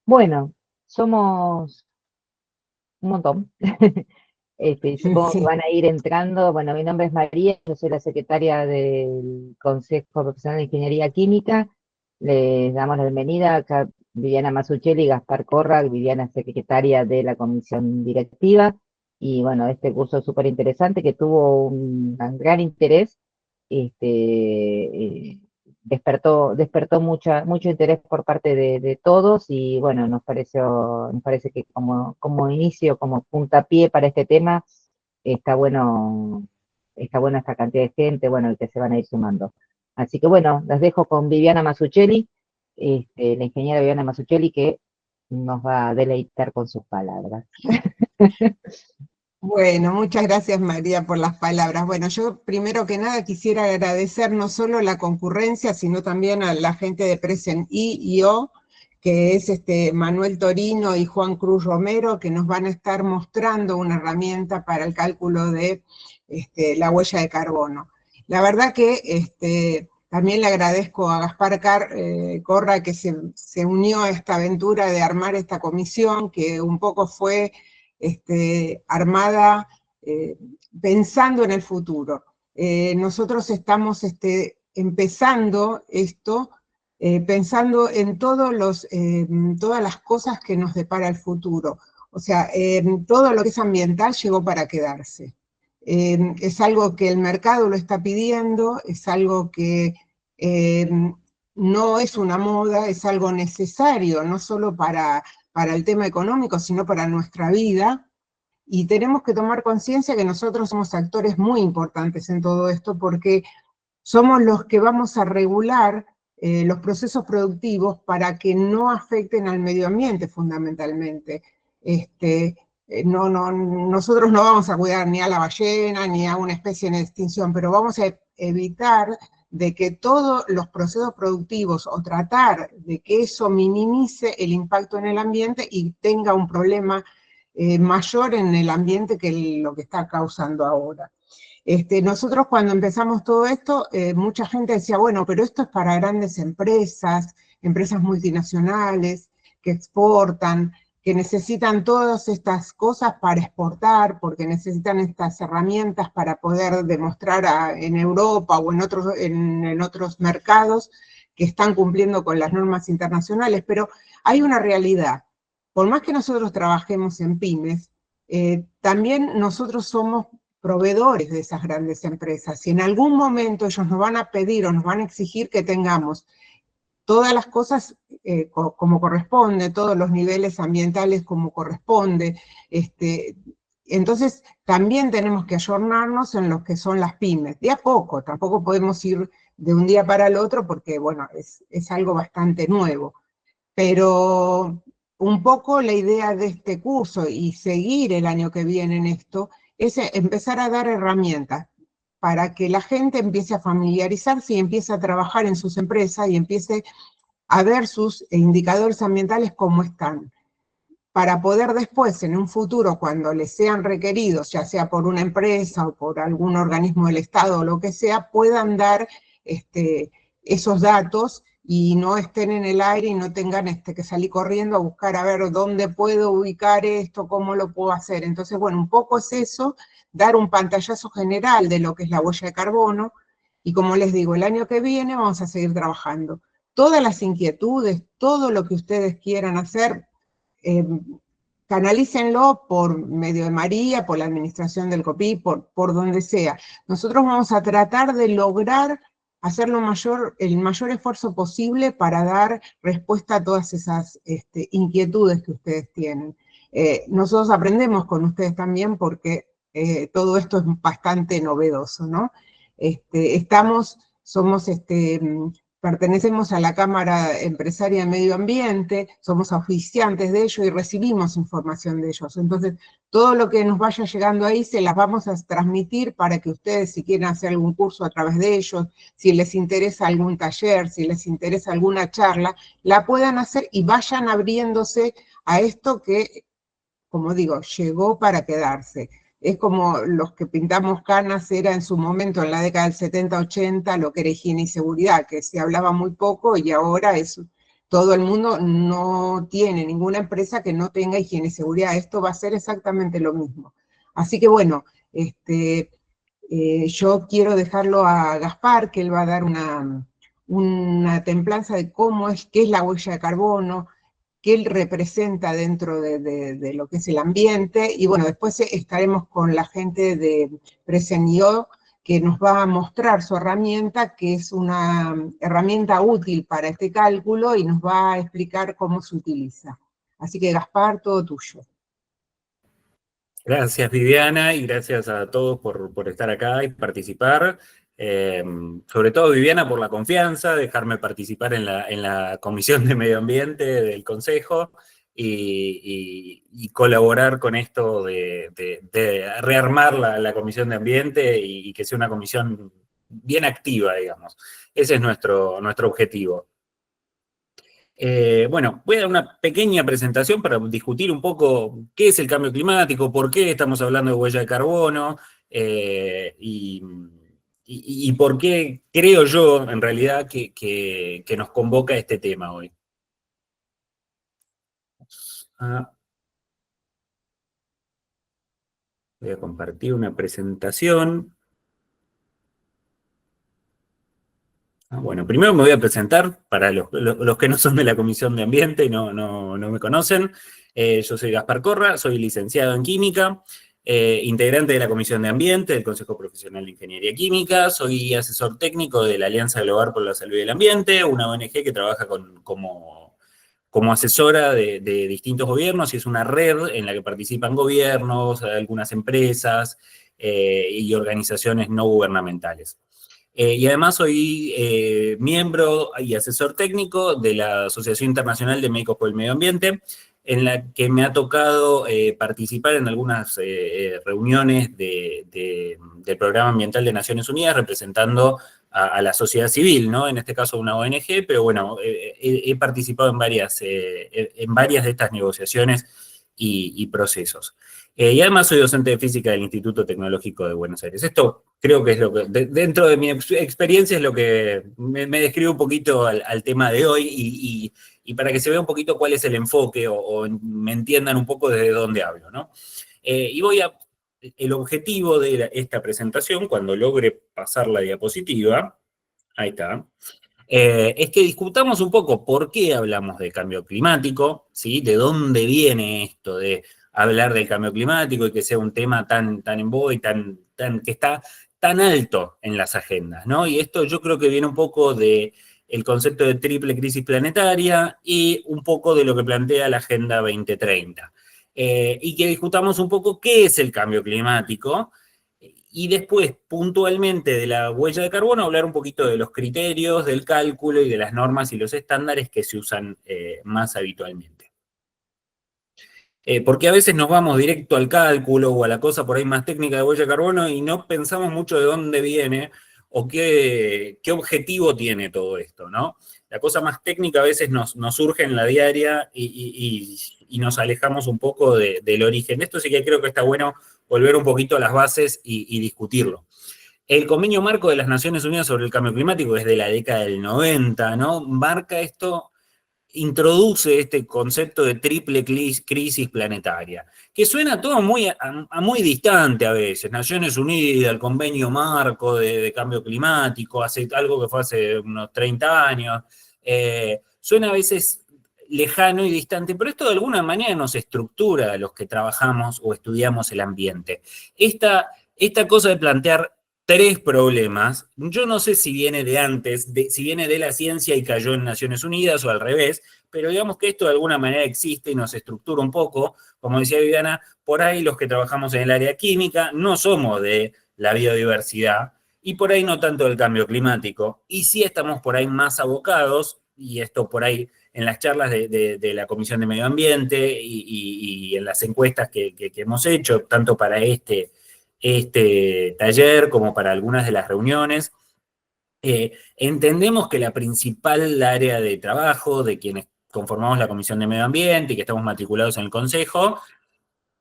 Bueno, somos un montón. Supongo que Sí. van a ir entrando. Bueno, mi nombre es María, yo soy la secretaria del Consejo Profesional de Ingeniería Química. Les damos la bienvenida acá Viviana Masuccelli y Gaspar Corra. Viviana es secretaria de la comisión directiva. Y bueno, este curso es súper interesante que tuvo un gran interés. Despertó mucho interés por parte de todos y bueno, nos parece que como inicio, como puntapié para este tema, está bueno, está buena esta cantidad de gente, bueno, y que se van a ir sumando. Así que bueno, las dejo con Viviana Masuccelli, la ingeniera Viviana Masuccelli, que nos va a deleitar con sus palabras. Bueno, muchas gracias María por las palabras. Bueno, yo primero que nada quisiera agradecer no solo la concurrencia, sino también a la gente de Presen y O, que es Manuel Torino y Juan Cruz Romero, que nos van a estar mostrando una herramienta para el cálculo de la huella de carbono. La verdad que también le agradezco a Gaspar Corra que se unió a esta aventura de armar esta comisión, que un poco fue armada eh, pensando en el futuro. Nosotros estamos empezando esto pensando en todas las cosas que nos depara el futuro. O sea, todo lo que es ambiental llegó para quedarse. Es algo que el mercado lo está pidiendo, es algo que eh, no es una moda, es algo necesario, no solo para el tema económico, sino para nuestra vida. Y tenemos que tomar conciencia que nosotros somos actores muy importantes en todo esto porque somos los que vamos a regular los procesos productivos para que no afecten al medio ambiente fundamentalmente. Nosotros no vamos a cuidar ni a la ballena ni a una especie en extinción, pero vamos a evitar de que todos los procesos productivos o tratar de que eso minimice el impacto en el ambiente y tenga un problema mayor en el ambiente que lo que está causando ahora. Nosotros cuando empezamos todo esto, mucha gente decía, bueno, pero esto es para grandes empresas, empresas multinacionales que exportan, que necesitan todas estas cosas para exportar, porque necesitan estas herramientas para poder demostrar en Europa o en otros mercados que están cumpliendo con las normas internacionales. Pero hay una realidad. Por más que nosotros trabajemos en pymes, también nosotros somos proveedores de esas grandes empresas. Y en algún momento ellos nos van a pedir o nos van a exigir que tengamos todas las cosas como corresponde, todos los niveles ambientales como corresponde. Entonces, también tenemos que ayornarnos en lo que son las pymes. De a poco, tampoco podemos ir de un día para el otro porque, bueno, es algo bastante nuevo. Pero un poco la idea de este curso y seguir el año que viene en esto es empezar a dar herramientas para que la gente empiece a familiarizarse y empiece a trabajar en sus empresas y empiece a ver sus indicadores ambientales cómo están, para poder después, en un futuro, cuando les sean requeridos, ya sea por una empresa o por algún organismo del Estado o lo que sea, puedan dar esos datos y no estén en el aire y no tengan que salir corriendo a buscar a ver dónde puedo ubicar esto, cómo lo puedo hacer. Entonces, bueno, un poco es eso, dar un pantallazo general de lo que es la huella de carbono, y como les digo, el año que viene vamos a seguir trabajando. Todas las inquietudes, todo lo que ustedes quieran hacer, eh, canalícenlo por medio de María, por la administración del COPI, por donde sea. Nosotros vamos a tratar de lograr hacer el mayor esfuerzo posible para dar respuesta a todas esas inquietudes que ustedes tienen. Nosotros aprendemos con ustedes también porque todo esto es bastante novedoso, ¿no? Somos pertenecemos a la Cámara Empresaria de Medio Ambiente, somos oficiantes de ellos y recibimos información de ellos. Entonces, todo lo que nos vaya llegando ahí se las vamos a transmitir para que ustedes, si quieren hacer algún curso a través de ellos, si les interesa algún taller, si les interesa alguna charla, la puedan hacer y vayan abriéndose a esto que, como digo, llegó para quedarse. Es como los que pintamos canas era en su momento, en la década del 70-80, lo que era higiene y seguridad, que se hablaba muy poco y ahora es todo el mundo no tiene ninguna empresa que no tenga higiene y seguridad. Esto va a ser exactamente lo mismo. Así que bueno, yo quiero dejarlo a Gaspar, que él va a dar una templanza de qué es la huella de carbono, qué él representa dentro de lo que es el ambiente, y bueno, después estaremos con la gente de Present.io, que nos va a mostrar su herramienta, que es una herramienta útil para este cálculo, y nos va a explicar cómo se utiliza. Así que Gaspar, todo tuyo. Gracias, Viviana, y gracias a todos por estar acá y participar. Sobre todo, Viviana, por la confianza, dejarme participar en la Comisión de Medio Ambiente del Consejo y colaborar con esto de rearmar la Comisión de Ambiente y que sea una comisión bien activa, digamos. Ese es nuestro objetivo. Bueno, voy a dar una pequeña presentación para discutir un poco qué es el cambio climático, por qué estamos hablando de huella de carbono, y por qué creo yo, en realidad, que nos convoca este tema hoy. Voy a compartir una presentación. Bueno, primero me voy a presentar para los que no son de la Comisión de Ambiente y no me conocen. Yo soy Gaspar Corra, soy licenciado en Química, integrante de la Comisión de Ambiente del Consejo Profesional de Ingeniería Química, soy asesor técnico de la Alianza Global por la Salud y el Ambiente, una ONG que trabaja como asesora de distintos gobiernos, y es una red en la que participan gobiernos, algunas empresas y organizaciones no gubernamentales. Y además soy miembro y asesor técnico de la Asociación Internacional de Médicos por el Medio Ambiente, en la que me ha tocado participar en algunas reuniones del Programa Ambiental de Naciones Unidas, representando a la sociedad civil, ¿no? En este caso una ONG, pero bueno, he participado en varias de estas negociaciones y procesos. Y además soy docente de física del Instituto Tecnológico de Buenos Aires. Esto creo que es lo que, dentro de mi experiencia, es lo que me describe un poquito al tema de hoy, y para que se vea un poquito cuál es el enfoque o me entiendan un poco desde dónde hablo, ¿no? El objetivo de esta presentación, cuando logre pasar la diapositiva, ahí está, es que discutamos un poco por qué hablamos de cambio climático, ¿sí? De dónde viene esto de hablar del cambio climático y que sea un tema tan en boga y que está tan alto en las agendas, ¿no? Y esto yo creo que viene un poco de el concepto de triple crisis planetaria y un poco de lo que plantea la Agenda 2030. Y que discutamos un poco qué es el cambio climático, y después, puntualmente, de la huella de carbono, hablar un poquito de los criterios, del cálculo y de las normas y los estándares que se usan más habitualmente. Porque a veces nos vamos directo al cálculo o a la cosa por ahí más técnica de huella de carbono y no pensamos mucho de dónde viene o qué objetivo tiene todo esto, ¿no? La cosa más técnica a veces nos surge en la diaria y nos alejamos un poco del origen. Esto sí que creo que está bueno volver un poquito a las bases y discutirlo. El Convenio Marco de las Naciones Unidas sobre el Cambio Climático es de la década del 90, ¿no? Marca esto, introduce este concepto de triple crisis planetaria, que suena todo muy distante a veces. Naciones Unidas, el Convenio Marco de Cambio Climático, algo que fue hace unos 30 años, suena a veces lejano y distante, pero esto de alguna manera nos estructura a los que trabajamos o estudiamos el ambiente. Esta cosa de plantear tres problemas, yo no sé si viene de antes, si viene de la ciencia y cayó en Naciones Unidas o al revés, pero digamos que esto de alguna manera existe y nos estructura un poco. Como decía Viviana, por ahí los que trabajamos en el área química no somos de la biodiversidad y por ahí no tanto del cambio climático, y sí estamos por ahí más abocados, y esto por ahí en las charlas de la Comisión de Medio Ambiente y en las encuestas que hemos hecho, tanto para este taller como para algunas de las reuniones, entendemos que la principal área de trabajo de quienes conformamos la Comisión de Medio Ambiente y que estamos matriculados en el Consejo,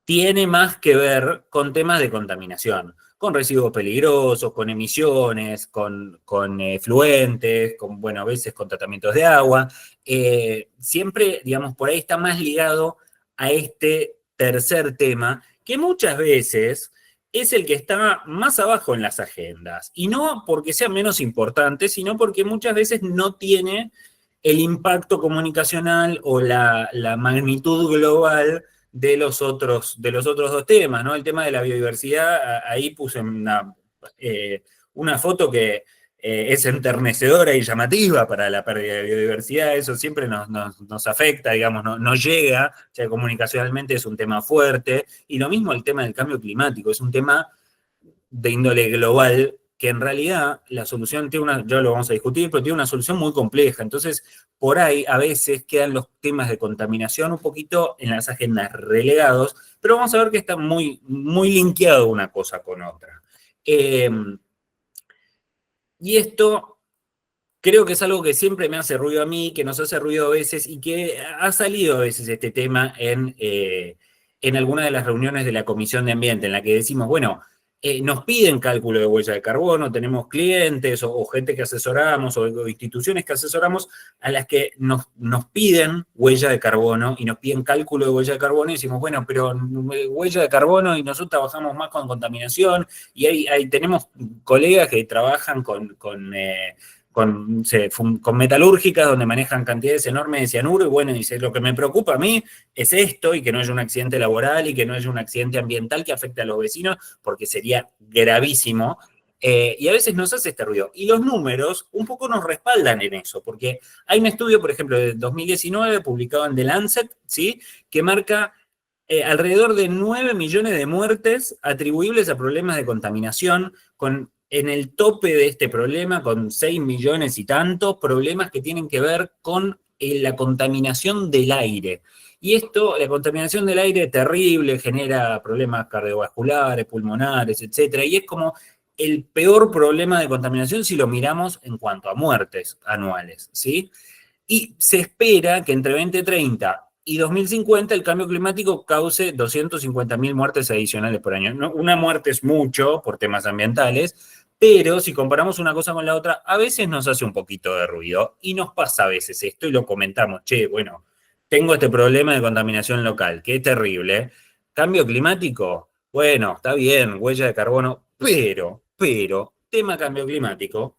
tiene más que ver con temas de contaminación. con residuos peligrosos, con emisiones, con fluentes, con, bueno, a veces con tratamientos de agua. Siempre, digamos, por ahí está más ligado a este tercer tema, que muchas veces es el que está más abajo en las agendas. Y no porque sea menos importante, sino porque muchas veces no tiene el impacto comunicacional o la magnitud global de los otros dos temas, ¿no? El tema de la biodiversidad, ahí puse una foto que es enternecedora y llamativa para la pérdida de biodiversidad. Eso siempre nos afecta, digamos, nos llega, o sea, comunicacionalmente es un tema fuerte, y lo mismo el tema del cambio climático, es un tema de índole global, que en realidad la solución tiene ya lo vamos a discutir, pero tiene una solución muy compleja. Entonces, por ahí a veces quedan los temas de contaminación un poquito en las agendas relegados, pero vamos a ver que está muy, muy linkeado una cosa con otra. Y esto creo que es algo que siempre me hace ruido a mí, que nos hace ruido a veces, y que ha salido a veces este tema en algunas de las reuniones de la Comisión de Ambiente, en la que decimos, bueno, nos piden cálculo de huella de carbono, tenemos clientes o gente que asesoramos o instituciones que asesoramos a las que nos piden huella de carbono y nos piden cálculo de huella de carbono, y decimos, bueno, pero huella de carbono, y nosotros trabajamos más con contaminación, y ahí tenemos colegas que trabajan con metalúrgicas donde manejan cantidades enormes de cianuro, y bueno, dice, lo que me preocupa a mí es esto, y que no haya un accidente laboral y que no haya un accidente ambiental que afecte a los vecinos, porque sería gravísimo. Y a veces nos hace este ruido. Y los números un poco nos respaldan en eso, porque hay un estudio, por ejemplo, de 2019, publicado en The Lancet, ¿sí?, que marca alrededor de 9 millones de muertes atribuibles a problemas de contaminación, en el tope de este problema, con 6 millones y tantos problemas que tienen que ver con la contaminación del aire. Y esto, la contaminación del aire es terrible, genera problemas cardiovasculares, pulmonares, etcétera, y es como el peor problema de contaminación si lo miramos en cuanto a muertes anuales, ¿sí? Y se espera que entre 2030 y 2050 el cambio climático cause 250.000 muertes adicionales por año. Una muerte es mucho por temas ambientales, pero si comparamos una cosa con la otra, a veces nos hace un poquito de ruido, y nos pasa a veces esto y lo comentamos. Che, bueno, tengo este problema de contaminación local, que es terrible. Cambio climático, bueno, está bien, huella de carbono, pero, tema cambio climático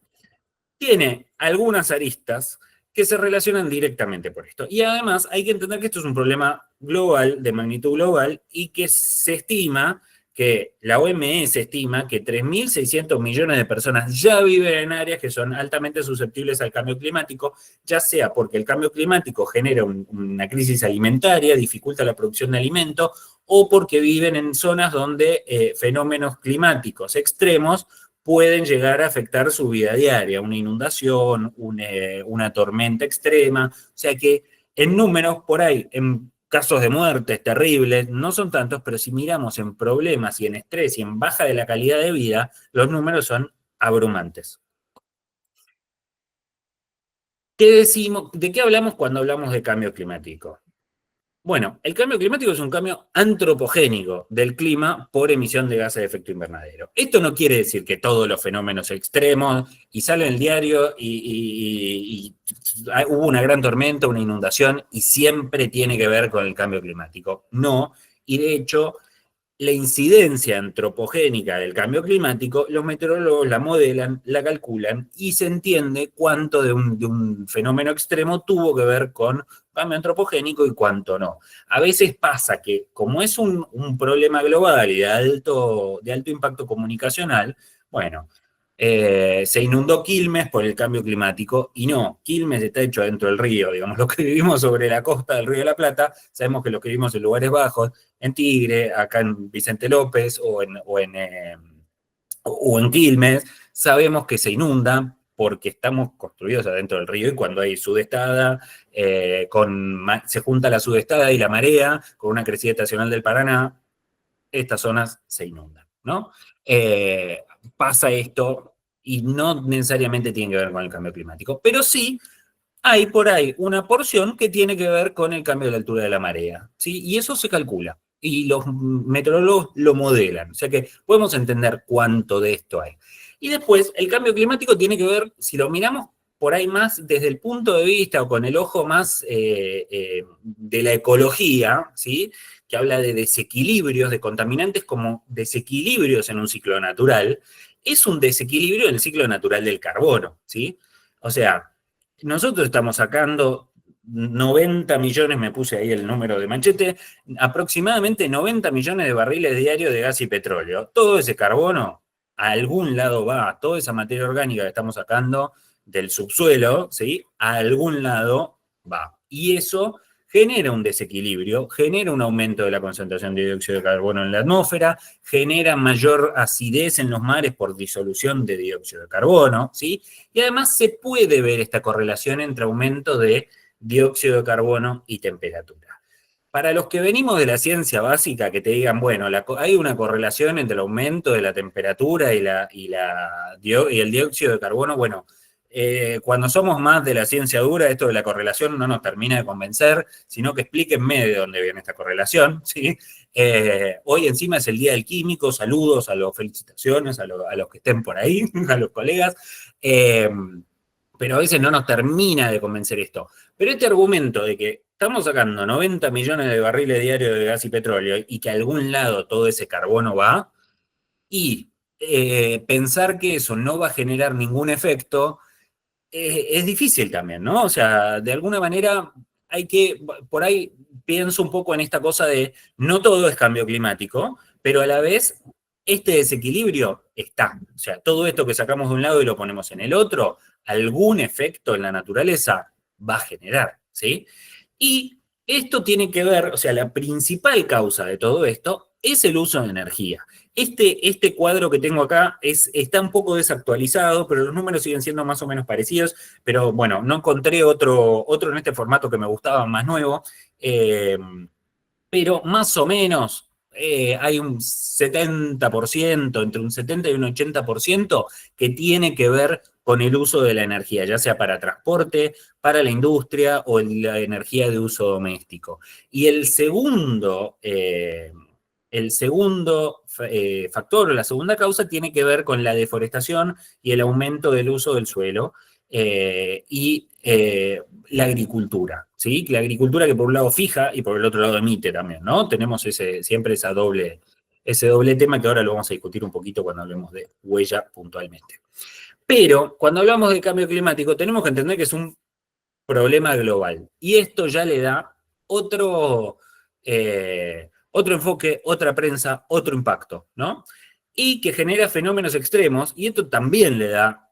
tiene algunas aristas que se relacionan directamente por esto. Y además hay que entender que esto es un problema global, de magnitud global, y que se estima, que la OMS estima que 3.600 millones de personas ya viven en áreas que son altamente susceptibles al cambio climático, ya sea porque el cambio climático genera una crisis alimentaria, dificulta la producción de alimentos, o porque viven en zonas donde fenómenos climáticos extremos pueden llegar a afectar su vida diaria, una inundación, una tormenta extrema. O sea que en números por ahí, en casos de muertes terribles, no son tantos, pero si miramos en problemas y en estrés y en baja de la calidad de vida, los números son abrumantes. ¿Qué decimos? ¿De qué hablamos cuando hablamos de cambio climático? Bueno, el cambio climático es un cambio antropogénico del clima por emisión de gases de efecto invernadero. Esto no quiere decir que todos los fenómenos extremos, y sale en el diario y hubo una gran tormenta, una inundación, y siempre tiene que ver con el cambio climático. No, y de hecho, la incidencia antropogénica del cambio climático, los meteorólogos la modelan, la calculan, y se entiende cuánto de un fenómeno extremo tuvo que ver con cambio antropogénico y cuánto no. A veces pasa que, como es un problema global y de alto impacto comunicacional, bueno, se inundó Quilmes por el cambio climático, y no, Quilmes está hecho dentro del río, digamos, los que vivimos sobre la costa del Río de la Plata, sabemos que los que vivimos en lugares bajos, en Tigre, acá en Vicente López o en Quilmes, sabemos que se inundan porque estamos construidos adentro del río, y cuando hay sudestada, se junta la sudestada y la marea con una crecida estacional del Paraná, estas zonas se inundan, ¿no? Pasa esto, y no necesariamente tiene que ver con el cambio climático, pero sí hay por ahí una porción que tiene que ver con el cambio de la altura de la marea, ¿sí? Y eso se calcula. y los meteorólogos lo modelan. O sea que podemos entender cuánto de esto hay. Y después, el cambio climático tiene que ver, si lo miramos por ahí más desde el punto de vista o con el ojo más de la ecología, ¿sí? Que habla de desequilibrios, de contaminantes como desequilibrios en un ciclo natural, es un desequilibrio en el ciclo natural del carbono, ¿sí? O sea, nosotros estamos sacando 90 millones, me puse ahí el número de Machete, aproximadamente 90 millones de barriles diarios de gas y petróleo. Todo ese carbono a algún lado va, toda esa materia orgánica que estamos sacando del subsuelo, ¿sí? A algún lado va. Y eso genera un desequilibrio, genera un aumento de la concentración de dióxido de carbono en la atmósfera, genera mayor acidez en los mares por disolución de dióxido de carbono, ¿sí? Y además se puede ver esta correlación entre aumento de dióxido de carbono y temperatura. Para los que venimos de la ciencia básica, que te digan, bueno, hay una correlación entre el aumento de la temperatura y el dióxido de carbono, bueno, cuando somos más de la ciencia dura, esto de la correlación no nos termina de convencer, sino que explíquenme de dónde viene esta correlación, ¿sí? Hoy encima es el Día del Químico, saludos, felicitaciones a los que estén por ahí, a los colegas, pero a veces no nos termina de convencer esto. Pero este argumento de que estamos sacando 90 millones de barriles diarios de gas y petróleo y que a algún lado todo ese carbono va, y pensar que eso no va a generar ningún efecto, es difícil también, ¿no? O sea, de alguna manera hay que, por ahí pienso un poco en esta cosa de no todo es cambio climático, pero a la vez este desequilibrio está. O sea, todo esto que sacamos de un lado y lo ponemos en el otro, algún efecto en la naturaleza va a generar, ¿sí? Y esto tiene que ver, o sea, la principal causa de todo esto es el uso de energía. Este cuadro que tengo acá está un poco desactualizado, pero los números siguen siendo más o menos parecidos, pero bueno, no encontré otro en este formato que me gustaba, más nuevo, pero más o menos hay un 70%, entre un 70 y un 80%, que tiene que ver con el uso de la energía, ya sea para transporte, para la industria o la energía de uso doméstico. Y el segundo factor o la segunda causa tiene que ver con la deforestación y el aumento del uso del suelo y la agricultura, ¿sí? La agricultura que por un lado fija y por el otro lado emite también, ¿no? Tenemos siempre ese doble tema que ahora lo vamos a discutir un poquito cuando hablemos de huella puntualmente. Pero cuando hablamos de cambio climático tenemos que entender que es un problema global y esto ya le da otro enfoque, otra prensa, otro impacto, ¿no? Y que genera fenómenos extremos, y esto también le da,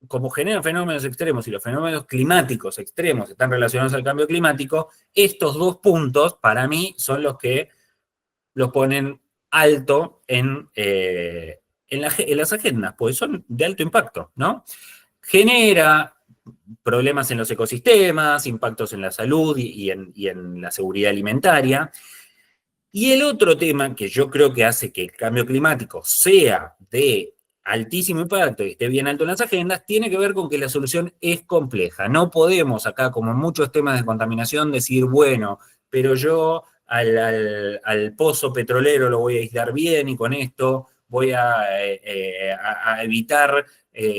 como genera fenómenos extremos y los fenómenos climáticos extremos están relacionados al cambio climático, estos dos puntos para mí son los que los ponen alto en las agendas, pues son de alto impacto, ¿no? Genera problemas en los ecosistemas, impactos en la salud y en la seguridad alimentaria. Y el otro tema que yo creo que hace que el cambio climático sea de altísimo impacto y esté bien alto en las agendas, tiene que ver con que la solución es compleja. No podemos acá, como en muchos temas de contaminación, decir, bueno, pero yo al pozo petrolero lo voy a aislar bien y con esto voy a evitar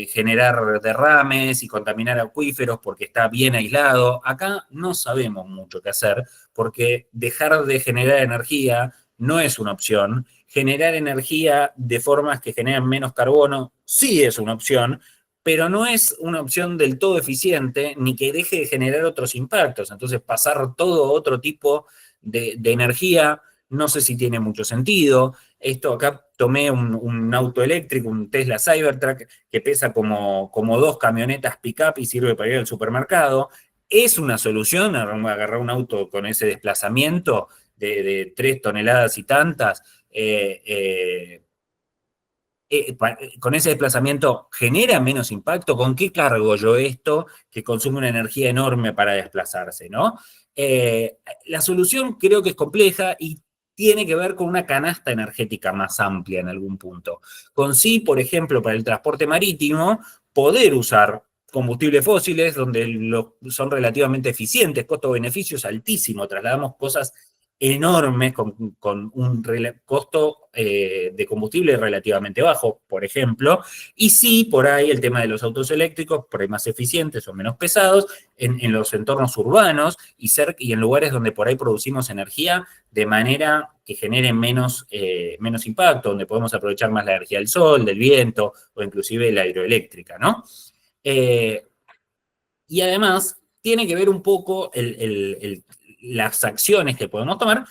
generar derrames y contaminar acuíferos porque está bien aislado. Acá no sabemos mucho qué hacer porque dejar de generar energía no es una opción. Generar energía de formas que generan menos carbono sí es una opción, pero no es una opción del todo eficiente ni que deje de generar otros impactos. Entonces, pasar todo otro tipo de energía no sé si tiene mucho sentido. Esto acá tomé un auto eléctrico, un Tesla Cybertruck, que pesa como 2 camionetas pick-up y sirve para ir al supermercado. ¿Es una solución agarrar un auto con ese desplazamiento de 3 toneladas y tantas? Con ese desplazamiento, ¿genera menos impacto? ¿Con qué cargo yo esto que consume una energía enorme para desplazarse, ¿no? La solución creo que es compleja y tiene que ver con una canasta energética más amplia en algún punto. Con sí, por ejemplo, para el transporte marítimo, poder usar combustibles fósiles donde son relativamente eficientes, costo-beneficio es altísimo, trasladamos cosas enormes con un costo de combustible relativamente bajo, por ejemplo, y sí, por ahí el tema de los autos eléctricos, por ahí más eficientes o menos pesados, en los entornos urbanos y en lugares donde por ahí producimos energía de manera que genere menos impacto, donde podemos aprovechar más la energía del sol, del viento o inclusive la hidroeléctrica, ¿no? Y además tiene que ver un poco las acciones que podemos tomar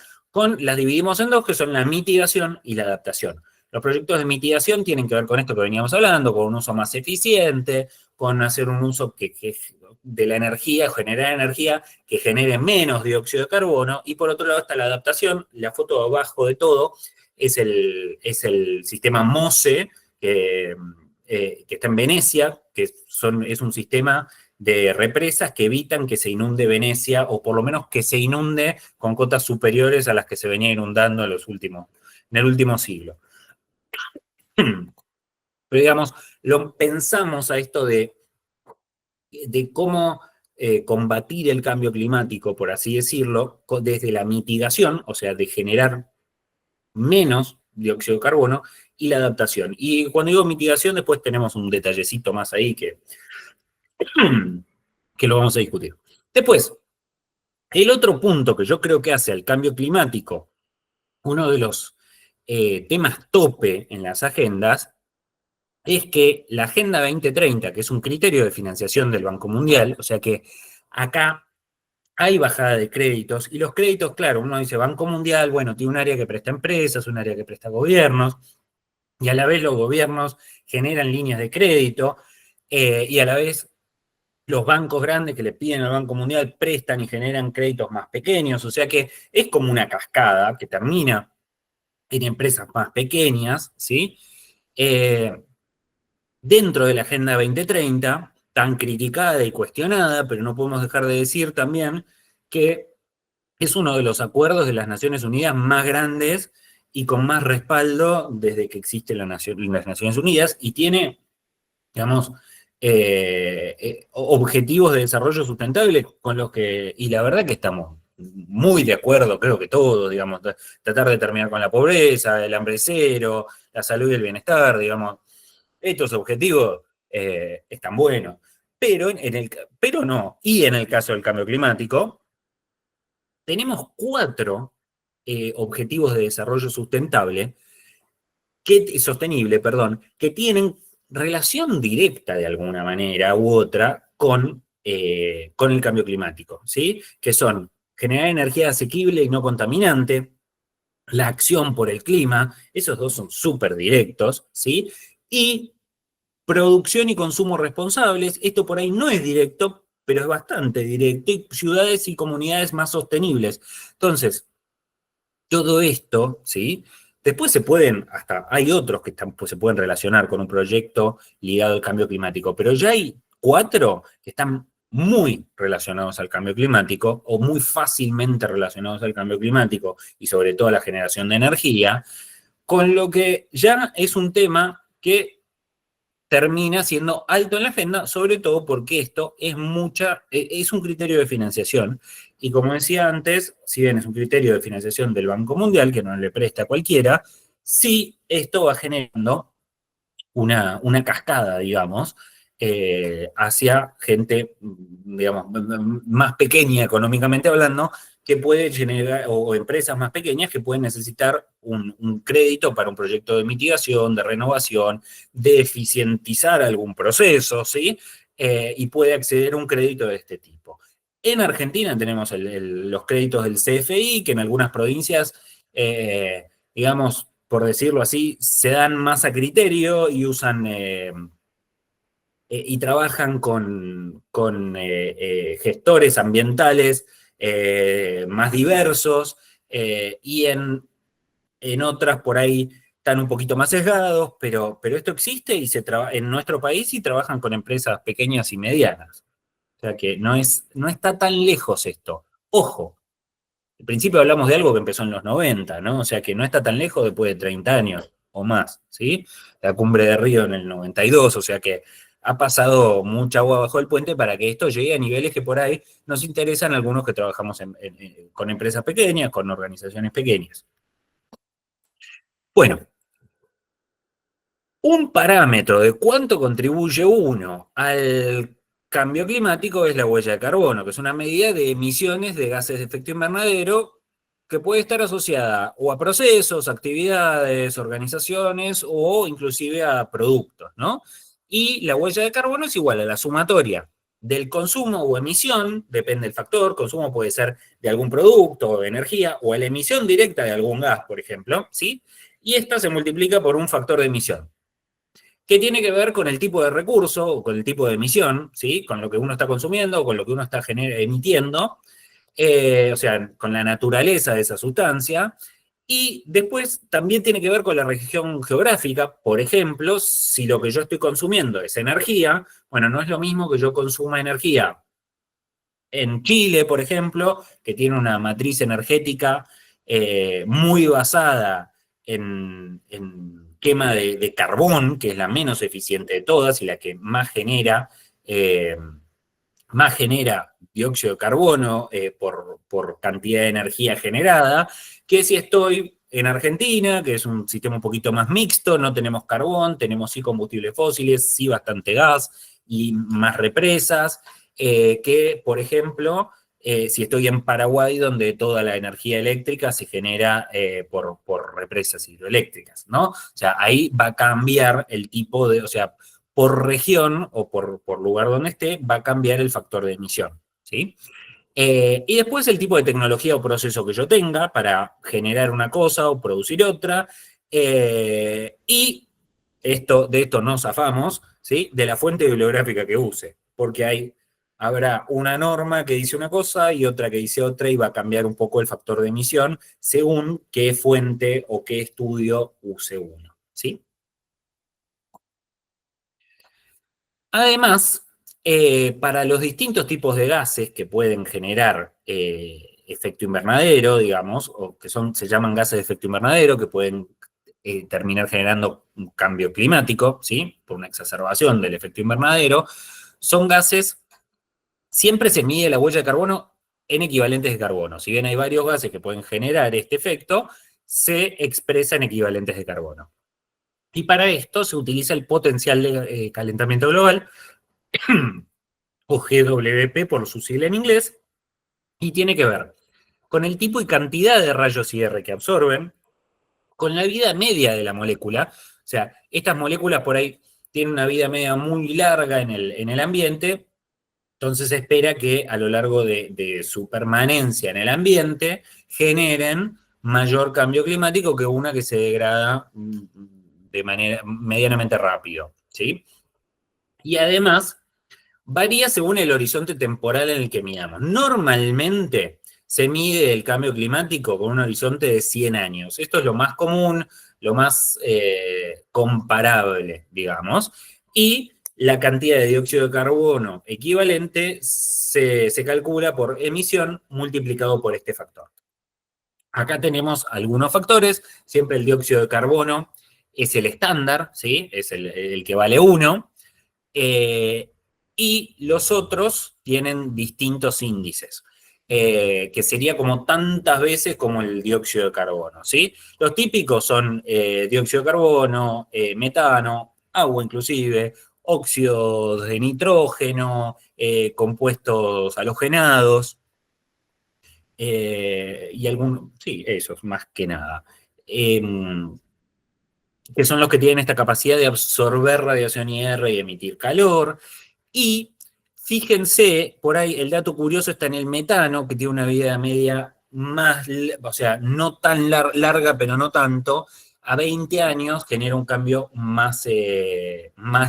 las dividimos en dos, que son la mitigación y la adaptación. Los proyectos de mitigación tienen que ver con esto que veníamos hablando, con un uso más eficiente, con hacer un uso de la energía, generar energía que genere menos dióxido de carbono, y por otro lado está la adaptación. La foto abajo de todo es el sistema MOSE, que está en Venecia, que es un sistema de represas que evitan que se inunde Venecia, o por lo menos que se inunde con cotas superiores a las que se venía inundando en el último siglo. Pero digamos, pensamos a esto de cómo combatir el cambio climático, por así decirlo, desde la mitigación, o sea, de generar menos dióxido de carbono, y la adaptación. Y cuando digo mitigación, después tenemos un detallecito más ahí que lo vamos a discutir. Después, el otro punto que yo creo que hace al cambio climático uno de los temas tope en las agendas es que la Agenda 2030, que es un criterio de financiación del Banco Mundial, o sea que acá hay bajada de créditos, y los créditos, claro, uno dice Banco Mundial, bueno, tiene un área que presta empresas, un área que presta gobiernos, y a la vez los gobiernos generan líneas de crédito, y a la vez los bancos grandes que le piden al Banco Mundial prestan y generan créditos más pequeños, o sea que es como una cascada que termina en empresas más pequeñas, ¿sí? Dentro de la Agenda 2030, tan criticada y cuestionada, pero no podemos dejar de decir también que es uno de los acuerdos de las Naciones Unidas más grandes y con más respaldo desde que existen las Naciones Unidas, y tiene, digamos, objetivos de desarrollo sustentable con los que, y la verdad que estamos muy de acuerdo, creo que todos, digamos, tratar de terminar con la pobreza, el hambre cero, la salud y el bienestar, digamos, estos objetivos están buenos, pero no, y en el caso del cambio climático, tenemos 4 objetivos de desarrollo sostenible, que tienen relación directa de alguna manera u otra con el cambio climático, ¿sí? Que son generar energía asequible y no contaminante, la acción por el clima, esos dos son súper directos, ¿sí? Y producción y consumo responsables, esto por ahí no es directo, pero es bastante directo, y ciudades y comunidades más sostenibles. Entonces, todo esto, ¿sí? Después hay otros que pues, se pueden relacionar con un proyecto ligado al cambio climático, pero ya hay 4 que están muy relacionados al cambio climático, o muy fácilmente relacionados al cambio climático, y sobre todo a la generación de energía, con lo que ya es un tema que termina siendo alto en la agenda, sobre todo porque esto es un criterio de financiación, y como decía antes, si bien es un criterio de financiación del Banco Mundial, que no le presta a cualquiera, sí esto va generando una cascada, digamos, hacia gente, digamos, más pequeña económicamente hablando, que puede generar, o empresas más pequeñas que pueden necesitar un crédito para un proyecto de mitigación, de renovación, de eficientizar algún proceso, ¿sí? Y puede acceder a un crédito de este tipo. En Argentina tenemos los créditos del CFI, que en algunas provincias, digamos, por decirlo así, se dan más a criterio y usan y trabajan con gestores ambientales más diversos, y en otras por ahí están un poquito más sesgados, pero esto existe y en nuestro país, y trabajan con empresas pequeñas y medianas. O sea que no está tan lejos esto. Ojo, al principio hablamos de algo que empezó en los 90, ¿no? O sea que no está tan lejos después de 30 años o más, ¿sí? La Cumbre de Río en el 92, o sea que ha pasado mucha agua bajo el puente para que esto llegue a niveles que por ahí nos interesan a algunos que trabajamos con empresas pequeñas, con organizaciones pequeñas. Bueno, un parámetro de cuánto contribuye uno al cambio climático es la huella de carbono, que es una medida de emisiones de gases de efecto invernadero que puede estar asociada o a procesos, actividades, organizaciones o inclusive a productos, ¿no? Y la huella de carbono es igual a la sumatoria del consumo o emisión, depende del factor, consumo puede ser de algún producto o de energía, o a la emisión directa de algún gas, por ejemplo, ¿sí? Y esta se multiplica por un factor de emisión que tiene que ver con el tipo de recurso o con el tipo de emisión, ¿sí? Con lo que uno está consumiendo o con lo que uno está emitiendo, o sea, con la naturaleza de esa sustancia. Y después también tiene que ver con la región geográfica. Por ejemplo, si lo que yo estoy consumiendo es energía, bueno, no es lo mismo que yo consuma energía en Chile, por ejemplo, que tiene una matriz energética muy basada en quema de carbón, que es la menos eficiente de todas y la que más genera dióxido de carbono por cantidad de energía generada, que si estoy en Argentina, que es un sistema un poquito más mixto, no tenemos carbón, tenemos sí combustibles fósiles, sí bastante gas y más represas, que por ejemplo, si estoy en Paraguay, donde toda la energía eléctrica se genera por represas hidroeléctricas, ¿no? O sea, ahí va a cambiar el tipo de, o sea, por región o por lugar donde esté, va a cambiar el factor de emisión, ¿sí? Y después el tipo de tecnología o proceso que yo tenga para generar una cosa o producir otra. Y de esto no zafamos, ¿sí? De la fuente bibliográfica que use, porque habrá una norma que dice una cosa y otra que dice otra y va a cambiar un poco el factor de emisión según qué fuente o qué estudio use uno, ¿sí? Además, para los distintos tipos de gases que pueden generar efecto invernadero, digamos, o que se llaman gases de efecto invernadero, que pueden terminar generando un cambio climático, ¿sí? Por una exacerbación del efecto invernadero, son gases, siempre se mide la huella de carbono en equivalentes de carbono. Si bien hay varios gases que pueden generar este efecto, se expresa en equivalentes de carbono. Y para esto se utiliza el potencial de calentamiento global, o GWP por su sigla en inglés, y tiene que ver con el tipo y cantidad de rayos IR que absorben, con la vida media de la molécula, o sea, estas moléculas por ahí tienen una vida media muy larga en el ambiente, entonces se espera que a lo largo de su permanencia en el ambiente generen mayor cambio climático que una que se degrada de manera medianamente rápido, ¿sí? Y además varía según el horizonte temporal en el que midamos. Normalmente se mide el cambio climático con un horizonte de 100 años. Esto es lo más común, lo más comparable, digamos. Y la cantidad de dióxido de carbono equivalente se calcula por emisión multiplicado por este factor. Acá tenemos algunos factores. Siempre el dióxido de carbono es el estándar, ¿sí? Es el que vale 1. Y los otros tienen distintos índices, que sería como tantas veces como el dióxido de carbono, ¿sí? Los típicos son dióxido de carbono, metano, agua inclusive, óxidos de nitrógeno, compuestos halogenados, y sí, esos más que nada. Que son los que tienen esta capacidad de absorber radiación IR y emitir calor. Y fíjense, por ahí el dato curioso está en el metano, que tiene una vida media más, o sea, no tan larga, pero no tanto. A 20 años genera un cambio más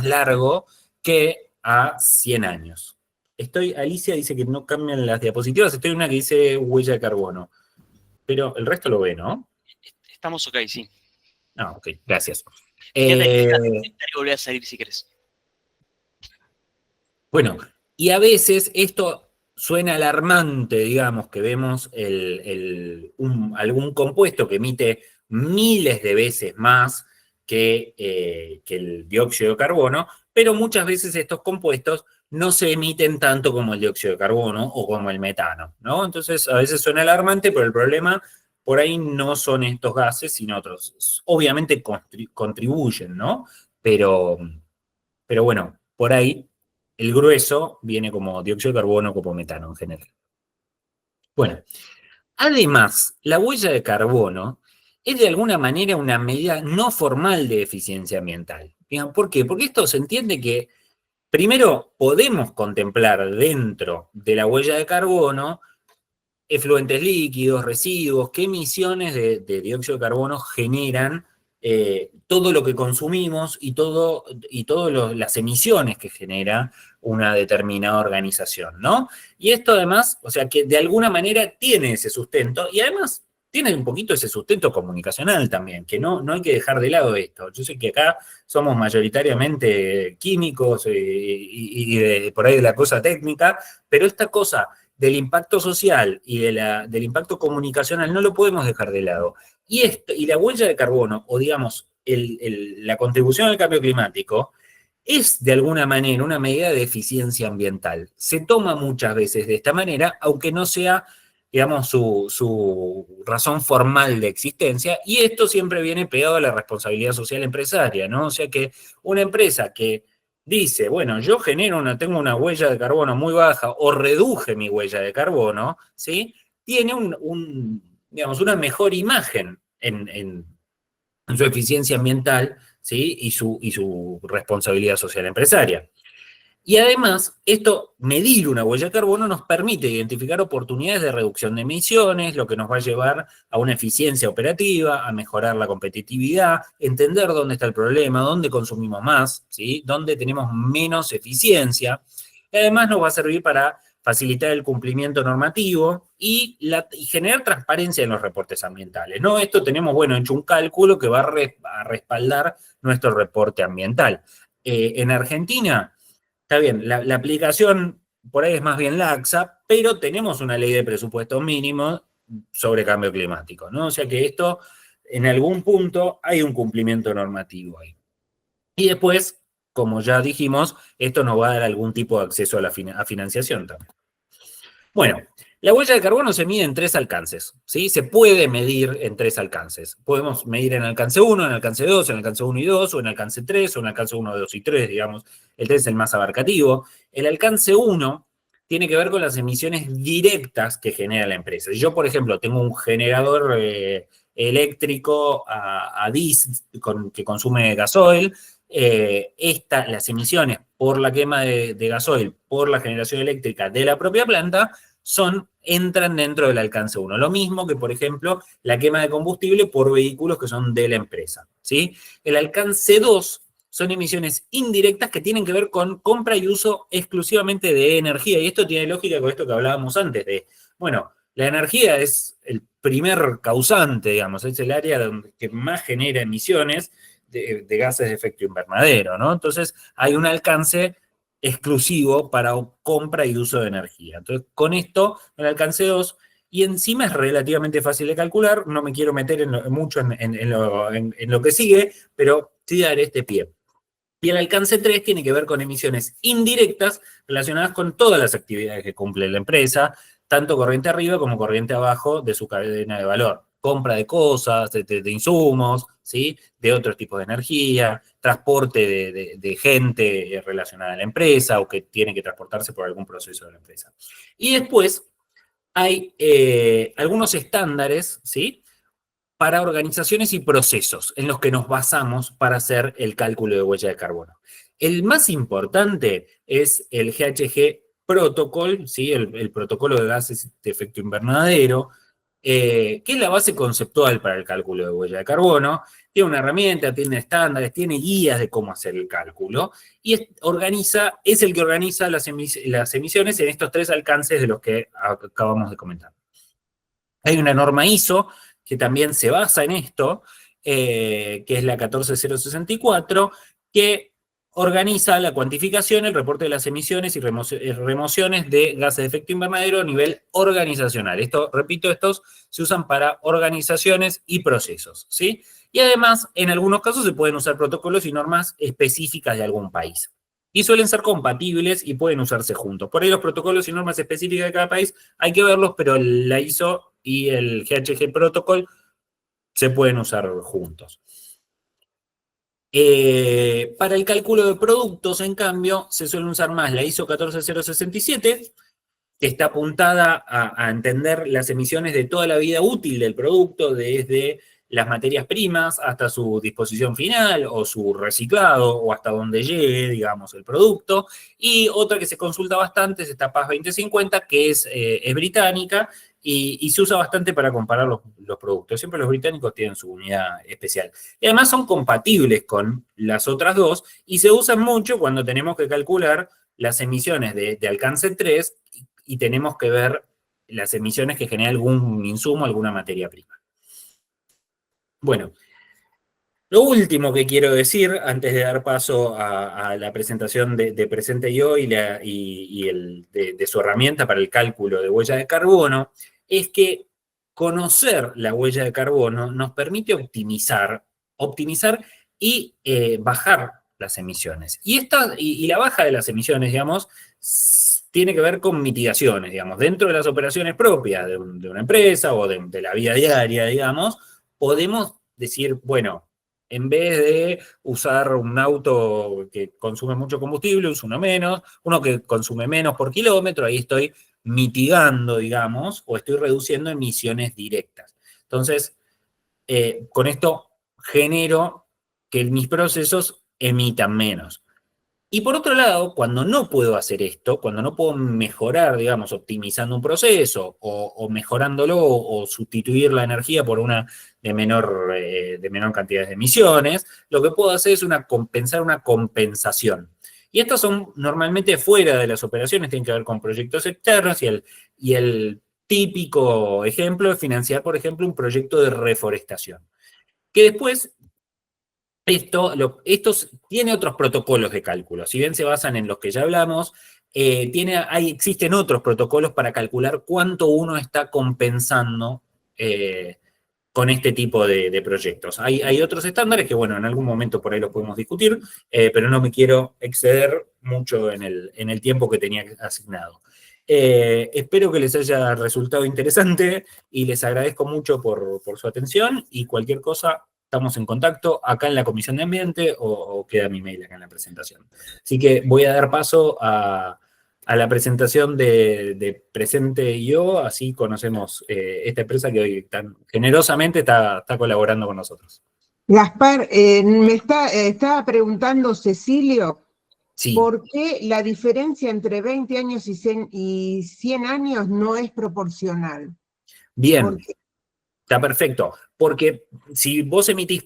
largo que a 100 años. Alicia dice que no cambian las diapositivas, estoy en una que dice huella de carbono. Pero el resto lo ve, ¿no? Estamos ok, sí. Ah, ok, gracias. Intentaré volver a salir si querés. Bueno, y a veces esto suena alarmante, digamos, que vemos algún compuesto que emite miles de veces más que el dióxido de carbono, pero muchas veces estos compuestos no se emiten tanto como el dióxido de carbono o como el metano, ¿no? Entonces, a veces suena alarmante, pero el problema por ahí no son estos gases, sino otros. Obviamente contribuyen, ¿no? Pero bueno, por ahí el grueso viene como dióxido de carbono o como metano en general. Bueno, además, la huella de carbono es de alguna manera una medida no formal de eficiencia ambiental. ¿Por qué? Porque esto se entiende que primero podemos contemplar dentro de la huella de carbono efluentes líquidos, residuos, qué emisiones de dióxido de carbono generan todo lo que consumimos y todas las emisiones que genera una determinada organización, ¿no? Y esto además, o sea, que de alguna manera tiene ese sustento y además tiene un poquito ese sustento comunicacional también, que no hay que dejar de lado esto. Yo sé que acá somos mayoritariamente químicos y por ahí de la cosa técnica, pero esta cosa del impacto social y del impacto comunicacional no lo podemos dejar de lado. Y la huella de carbono, o digamos, la contribución al cambio climático, es de alguna manera una medida de eficiencia ambiental. Se toma muchas veces de esta manera, aunque no sea, digamos, su razón formal de existencia, y esto siempre viene pegado a la responsabilidad social empresaria, ¿no? O sea que una empresa que dice, bueno, yo tengo una huella de carbono muy baja o reduje mi huella de carbono, ¿sí? Tiene digamos, una mejor imagen en su eficiencia ambiental, ¿sí? Y su responsabilidad social empresaria. Y además, medir una huella de carbono nos permite identificar oportunidades de reducción de emisiones, lo que nos va a llevar a una eficiencia operativa, a mejorar la competitividad, entender dónde está el problema, dónde consumimos más, ¿sí? Dónde tenemos menos eficiencia. Y además nos va a servir para facilitar el cumplimiento normativo y generar transparencia en los reportes ambientales, ¿no? Esto tenemos, hecho un cálculo que va a respaldar nuestro reporte ambiental. En Argentina, está bien, la aplicación por ahí es más bien laxa, pero tenemos una ley de presupuesto mínimo sobre cambio climático, ¿no? O sea que esto, en algún punto, hay un cumplimiento normativo ahí. Y después, como ya dijimos, esto nos va a dar algún tipo de acceso a financiación también. Bueno, la huella de carbono se mide en 3 alcances, ¿sí? Se puede medir en 3 alcances. Podemos medir en alcance 1, en alcance 2, en alcance 1 y 2, o en alcance 3, o en alcance 1, 2 y 3, digamos. El 3 es el más abarcativo. El alcance 1 tiene que ver con las emisiones directas que genera la empresa. Si yo, por ejemplo, tengo un generador eléctrico a diésel que consume gasoil, las emisiones por la quema de gasoil, por la generación eléctrica de la propia planta, entran dentro del alcance 1. Lo mismo que, por ejemplo, la quema de combustible por vehículos que son de la empresa, ¿sí? El alcance 2 son emisiones indirectas que tienen que ver con compra y uso exclusivamente de energía. Y esto tiene lógica con esto que hablábamos antes de, la energía es el primer causante, digamos, es el área que más genera emisiones de gases de efecto invernadero, ¿no? Entonces, hay un alcance exclusivo para compra y uso de energía. Entonces, con esto, el alcance 2, y encima es relativamente fácil de calcular, no me quiero meter mucho en lo que sigue, pero sí daré este pie. Y el alcance 3 tiene que ver con emisiones indirectas relacionadas con todas las actividades que cumple la empresa, tanto corriente arriba como corriente abajo de su cadena de valor. Compra de cosas, de insumos, ¿sí? De otros tipos de energía, transporte de gente relacionada a la empresa o que tiene que transportarse por algún proceso de la empresa. Y después hay algunos estándares, ¿sí? Para organizaciones y procesos en los que nos basamos para hacer el cálculo de huella de carbono. El más importante es el GHG Protocol, ¿sí? El protocolo de gases de efecto invernadero, que es la base conceptual para el cálculo de huella de carbono. Tiene una herramienta, tiene estándares, tiene guías de cómo hacer el cálculo, y es el que organiza las emisiones en estos 3 alcances de los que acabamos de comentar. Hay una norma ISO que también se basa en esto, que es la 14064, que organiza la cuantificación, el reporte de las emisiones y remociones de gases de efecto invernadero a nivel organizacional. Repito, estos se usan para organizaciones y procesos, ¿sí? Y además, en algunos casos se pueden usar protocolos y normas específicas de algún país. y suelen ser compatibles y pueden usarse juntos. Por ahí los protocolos y normas específicas de cada país hay que verlos, pero la ISO y el GHG Protocol se pueden usar juntos. Para el cálculo de productos, en cambio, se suele usar más la ISO 14067, que está apuntada a entender las emisiones de toda la vida útil del producto, desde las materias primas hasta su disposición final, o su reciclado, o hasta donde llegue, digamos, el producto. Y otra que se consulta bastante es esta PAS 2050, que es británica, y se usa bastante para comparar los productos. Siempre los británicos tienen su unidad especial. Y además son compatibles con las otras dos, y se usan mucho cuando tenemos que calcular las emisiones de alcance 3 y tenemos que ver las emisiones que genera algún insumo, alguna materia prima. Bueno, lo último que quiero decir, antes de dar paso a la presentación de Presente.io de su herramienta para el cálculo de huella de carbono, es que conocer la huella de carbono nos permite optimizar y bajar las emisiones. Y la baja de las emisiones, digamos, tiene que ver con mitigaciones, digamos, dentro de las operaciones propias de una empresa o de la vida diaria, digamos, podemos decir, bueno, en vez de usar un auto que consume mucho combustible, uso uno que consume menos por kilómetro, ahí estoy mitigando, digamos, o estoy reduciendo emisiones directas. Entonces, con esto genero que mis procesos emitan menos. Y por otro lado, cuando no puedo hacer esto, cuando no puedo mejorar, digamos, optimizando un proceso o mejorándolo o sustituir la energía por una de menor cantidad de emisiones, lo que puedo hacer es compensar una compensación. Y estas son normalmente fuera de las operaciones, tienen que ver con proyectos externos y el típico ejemplo es financiar, por ejemplo, un proyecto de reforestación. Que después estos tiene otros protocolos de cálculo, si bien se basan en los que ya hablamos, existen otros protocolos para calcular cuánto uno está compensando con este tipo de proyectos. Hay otros estándares que, bueno, en algún momento por ahí los podemos discutir, pero no me quiero exceder mucho en el tiempo que tenía asignado. Espero que les haya resultado interesante y les agradezco mucho por su atención y cualquier cosa estamos en contacto acá en la Comisión de Ambiente o queda mi mail acá en la presentación. Así que voy a dar paso a la presentación de Presente.io, así conocemos esta empresa que hoy tan generosamente está colaborando con nosotros. Gaspar, estaba preguntando Cecilio, Sí. ¿por qué la diferencia entre 20 años y 100 años no es proporcional? Bien, está perfecto. Porque si vos emitís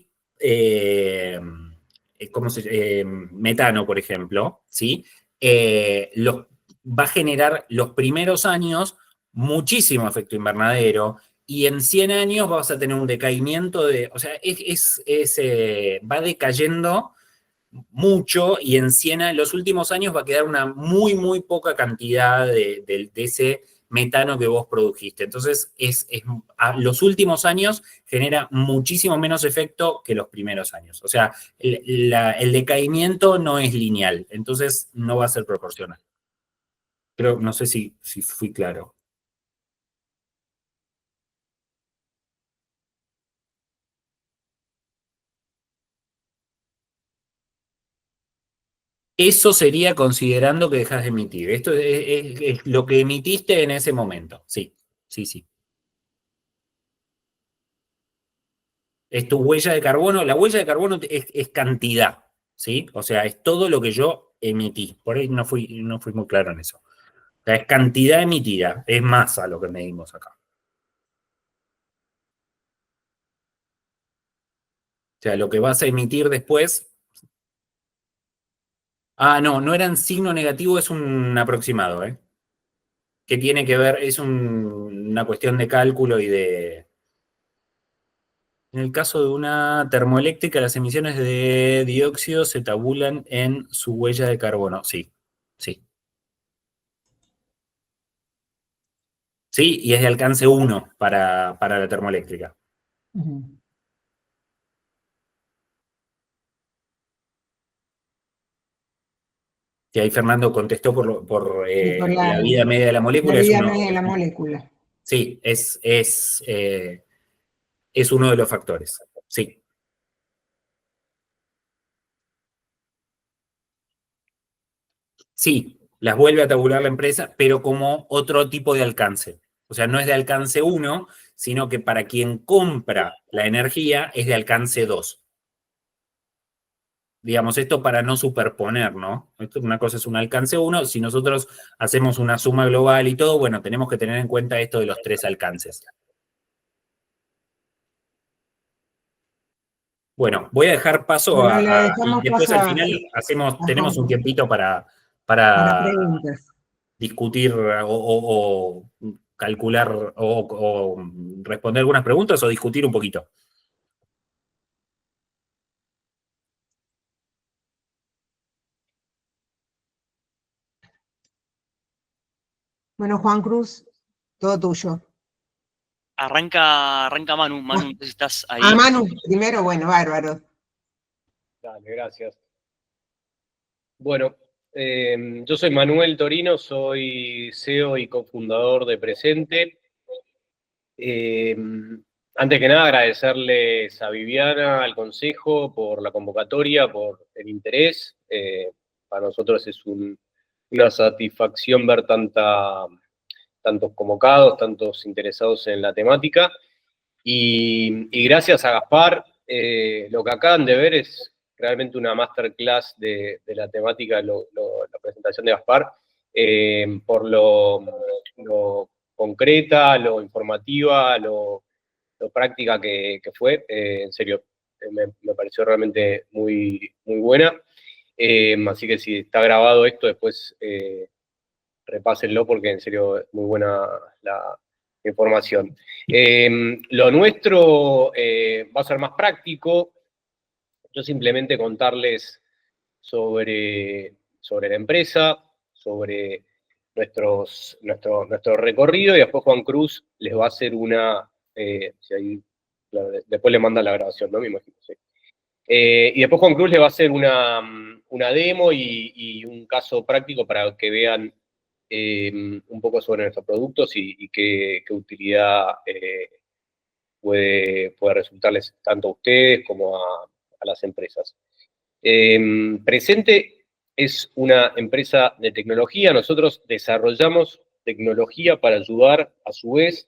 metano, por ejemplo, ¿sí? Va a generar los primeros años muchísimo efecto invernadero y en 100 años vas a tener un decaimiento o sea, va decayendo mucho y en 100 los últimos años va a quedar una muy, muy poca cantidad de ese metano que vos produjiste. Entonces, a los últimos años genera muchísimo menos efecto que los primeros años. O sea, el decaimiento no es lineal, entonces no va a ser proporcional. Pero no sé si fui claro. Eso sería considerando que dejas de emitir. Esto es lo que emitiste en ese momento. Sí, sí, sí. Es tu huella de carbono. La huella de carbono es cantidad, ¿sí? O sea, es todo lo que yo emití. Por ahí no fui muy claro en eso. O sea, es cantidad emitida, es masa lo que medimos acá. O sea, lo que vas a emitir después. Ah, no era en signo negativo, es un aproximado, ¿eh? Que tiene que ver, es una cuestión de cálculo y de. En el caso de una termoeléctrica, las emisiones de dióxido se tabulan en su huella de carbono. Sí, sí. Sí, y es de alcance 1 para la termoeléctrica. Que ahí Fernando contestó por por la vida media de la molécula. La vida media de la molécula. Sí, es uno de los factores, sí. Sí, las vuelve a tabular la empresa, pero como otro tipo de alcance. O sea, no es de alcance 1, sino que para quien compra la energía es de alcance 2. Digamos, esto para no superponer, ¿no? Una cosa es un alcance 1, si nosotros hacemos una suma global y todo, bueno, tenemos que tener en cuenta esto de los 3 alcances. Bueno, voy a dejar paso Bueno, y después al final tenemos un tiempito para preguntas. discutir o calcular o responder algunas preguntas o discutir un poquito. Bueno, Juan Cruz, todo tuyo. Arranca Manu. Manu, no sé si estás ahí. Manu, primero, bueno, bárbaro. Dale, gracias. Bueno, yo soy Manuel Torino, soy CEO y cofundador de Presente. Antes que nada, agradecerles a Viviana, al Consejo, por la convocatoria, por el interés. Para nosotros es una satisfacción ver tantos convocados, tantos interesados en la temática. Y gracias a Gaspar, lo que acaban de ver es realmente una masterclass de la temática, la presentación de Gaspar, por lo concreta, lo informativa, lo práctica que fue. En serio, me pareció realmente muy, muy buena. Así que si está grabado esto, después repásenlo porque en serio es muy buena la información. Lo nuestro va a ser más práctico. Yo simplemente contarles sobre la empresa, sobre nuestro recorrido, y después Juan Cruz les va a hacer claro, después le manda la grabación, ¿no? Me imagino, sí. Y después Juan Cruz le va a hacer una demo y un caso práctico para que vean un poco sobre nuestros productos y qué utilidad puede resultarles tanto a ustedes como a las empresas. Presente es una empresa de tecnología. Nosotros desarrollamos tecnología para ayudar, a su vez,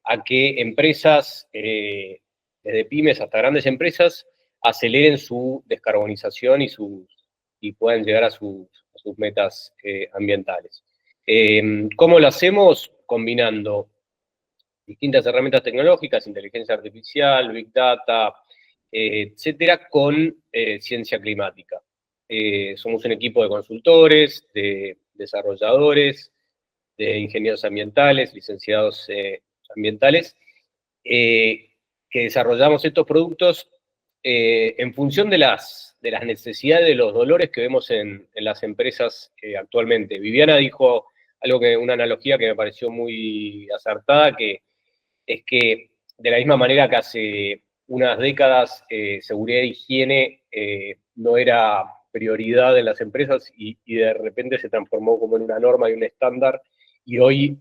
a que empresas, desde pymes hasta grandes empresas, aceleren su descarbonización y puedan llegar a sus metas ambientales. ¿Cómo lo hacemos? Combinando distintas herramientas tecnológicas, inteligencia artificial, big data, etcétera, con ciencia climática. Somos un equipo de consultores, de desarrolladores, de ingenieros ambientales, licenciados ambientales, que desarrollamos estos productos en función de las necesidades, de los dolores que vemos en las empresas actualmente. Viviana dijo una analogía que me pareció muy acertada, que es que de la misma manera que hace unas décadas seguridad e higiene no era prioridad en las empresas y de repente se transformó como en una norma y un estándar, y hoy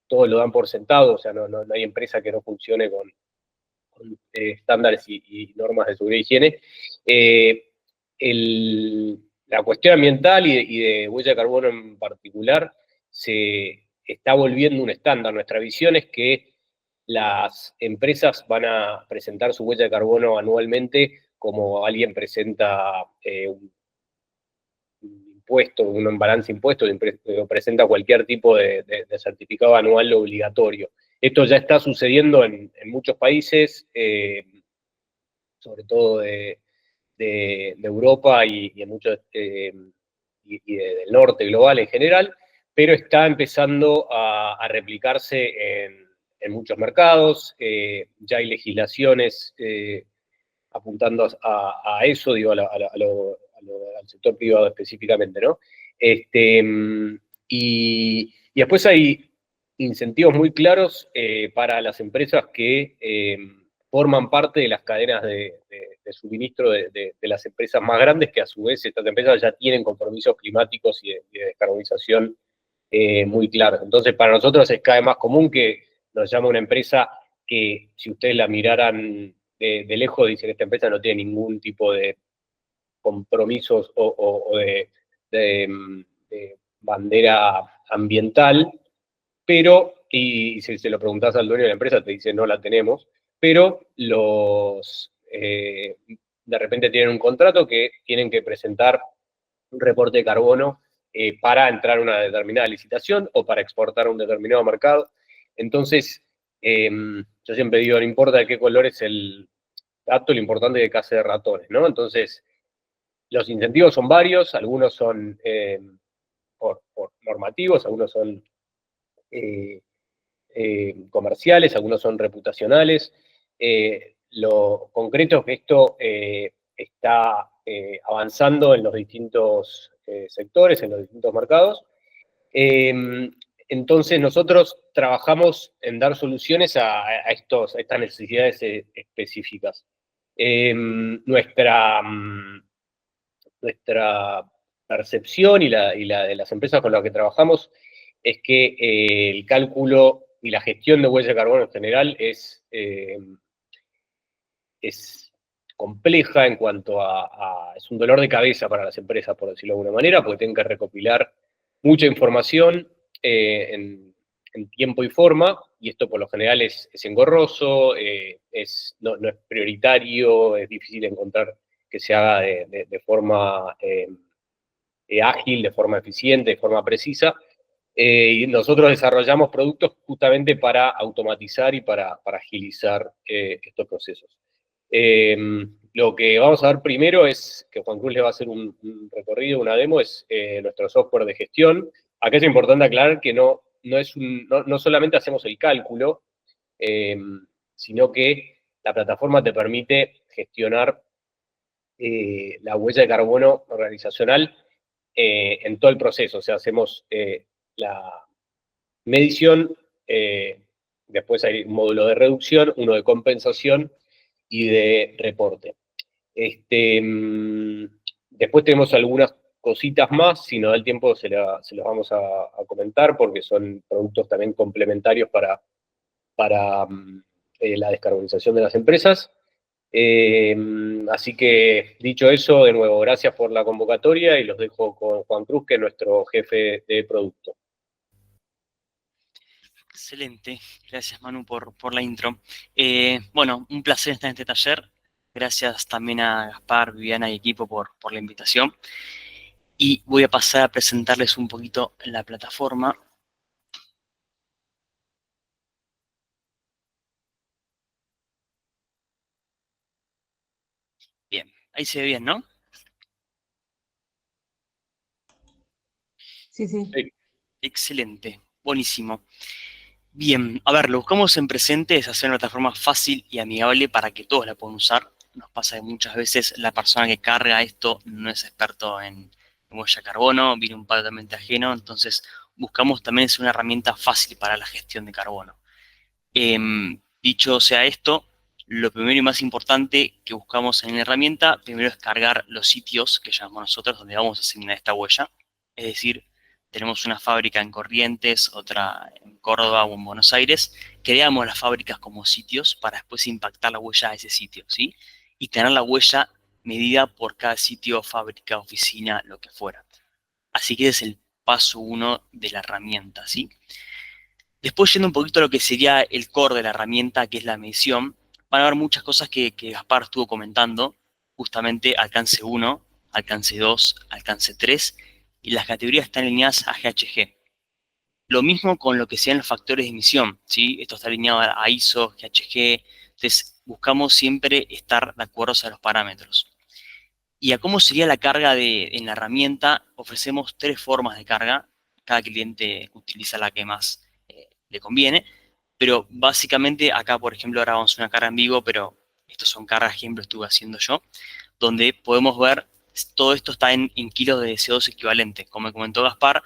todos lo dan por sentado. O sea, no hay empresa que no funcione con estándares y normas de seguridad e higiene. La cuestión ambiental y de huella de carbono en particular se está volviendo un estándar. Nuestra visión es que las empresas van a presentar su huella de carbono anualmente como alguien presenta un impuesto, un balance impuesto, o presenta cualquier tipo de certificado anual obligatorio. Esto ya está sucediendo en muchos países, sobre todo de Europa y en muchos y del norte global en general, pero está empezando a replicarse en muchos mercados. Ya hay legislaciones apuntando a eso, digo, al sector privado específicamente, ¿no? Y después hay incentivos muy claros para las empresas que forman parte de las cadenas de suministro de las empresas más grandes, que a su vez estas empresas ya tienen compromisos climáticos y de descarbonización muy claros. Entonces, para nosotros es cada vez más común que nos llama una empresa que, si ustedes la miraran de lejos, dicen que esta empresa no tiene ningún tipo de compromisos o de bandera ambiental, pero, y si se lo preguntás al dueño de la empresa, te dice no la tenemos, pero de repente tienen un contrato que tienen que presentar un reporte de carbono para entrar a una determinada licitación o para exportar a un determinado mercado. Entonces, yo siempre digo, no importa de qué color es el gato, lo importante es que case de ratones, ¿no? Entonces, los incentivos son varios, algunos son por normativos, algunos son comerciales, algunos son reputacionales. Lo concreto es que esto está avanzando en los distintos sectores, en los distintos mercados. Entonces nosotros trabajamos en dar soluciones a estas necesidades específicas. Nuestra percepción y la de las empresas con las que trabajamos es que el cálculo y la gestión de huella de carbono en general es compleja en cuanto es un dolor de cabeza para las empresas, por decirlo de alguna manera, porque tienen que recopilar mucha información en tiempo y forma, y esto por lo general es engorroso, no es prioritario, es difícil encontrar que se haga de forma ágil, de forma eficiente, de forma precisa. Y nosotros desarrollamos productos justamente para automatizar y para agilizar estos procesos. Lo que vamos a ver primero es, que Juan Cruz le va a hacer un recorrido, una demo, es nuestro software de gestión. Acá es importante aclarar que no solamente hacemos el cálculo, sino que la plataforma te permite gestionar la huella de carbono organizacional en todo el proceso. O sea, hacemos la medición, después hay un módulo de reducción, uno de compensación y de reporte. Después tenemos algunas cositas más, si nos da el tiempo se los vamos a comentar, porque son productos también complementarios para la descarbonización de las empresas. Así que, dicho eso, de nuevo, gracias por la convocatoria y los dejo con Juan Cruz, que es nuestro jefe de producto. Excelente, gracias Manu por la intro. Bueno, un placer estar en este taller. Gracias también a Gaspar, Viviana y equipo por la invitación. Y voy a pasar a presentarles un poquito la plataforma. Bien, ahí se ve bien, ¿no? Sí, sí. Excelente, buenísimo. Bien, a ver, lo que buscamos en presente es hacer una plataforma fácil y amigable para que todos la puedan usar. Nos pasa que muchas veces la persona que carga esto no es experto en huella de carbono, viene un país totalmente ajeno, entonces buscamos también ser una herramienta fácil para la gestión de carbono. Dicho sea esto, lo primero y más importante que buscamos en la herramienta, primero es cargar los sitios que llamamos nosotros donde vamos a asignar esta huella, es decir, tenemos una fábrica en Corrientes, otra en Córdoba o en Buenos Aires. Creamos las fábricas como sitios para después impactar la huella a ese sitio, ¿sí? Y tener la huella medida por cada sitio, fábrica, oficina, lo que fuera. Así que ese es el paso 1 de la herramienta, ¿sí? Después, yendo un poquito a lo que sería el core de la herramienta, que es la medición, van a haber muchas cosas que Gaspar estuvo comentando, justamente alcance 1, alcance 2, alcance 3, y las categorías están alineadas a GHG. Lo mismo con lo que sean los factores de emisión, ¿sí? Esto está alineado a ISO, GHG, entonces buscamos siempre estar de acuerdo a los parámetros. Y a cómo sería la carga en la herramienta, ofrecemos 3 formas de carga, cada cliente utiliza la que más le conviene, pero básicamente acá, por ejemplo, ahora vamos a una carga en vivo, pero estos son cargas, ejemplo, estuve haciendo yo, donde podemos ver, todo esto está en kilos de CO2 equivalente. Como comentó Gaspar,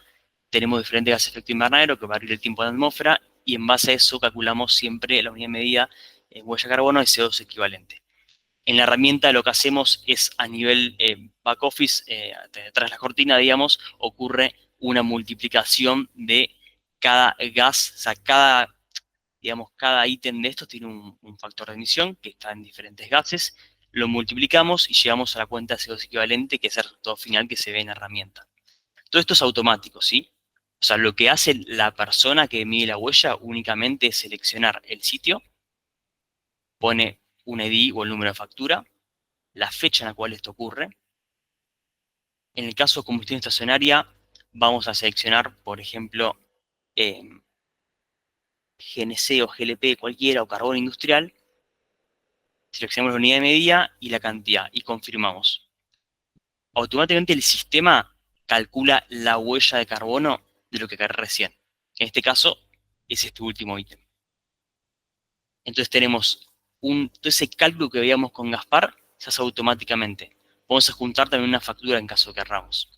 tenemos diferentes gases de efecto invernadero que varía el tiempo de la atmósfera y en base a eso calculamos siempre la unidad de medida en huella de carbono de CO2 equivalente. En la herramienta lo que hacemos es a nivel back office, detrás de la cortina, digamos, ocurre una multiplicación de cada gas, o sea, cada ítem de estos tiene un factor de emisión que está en diferentes gases, lo multiplicamos y llegamos a la cuenta de CO2 equivalente, que es el resultado final que se ve en la herramienta. Todo esto es automático, ¿sí? O sea, lo que hace la persona que mide la huella únicamente es seleccionar el sitio, pone un ID o el número de factura, la fecha en la cual esto ocurre. En el caso de combustión estacionaria, vamos a seleccionar, por ejemplo, GNC o GLP cualquiera o carbón industrial. Seleccionamos la unidad de medida y la cantidad y confirmamos. Automáticamente el sistema calcula la huella de carbono de lo que cargué recién. En este caso, es este último ítem. Entonces tenemos todo ese cálculo que veíamos con Gaspar, se hace automáticamente. Vamos a juntar también una factura en caso que querramos.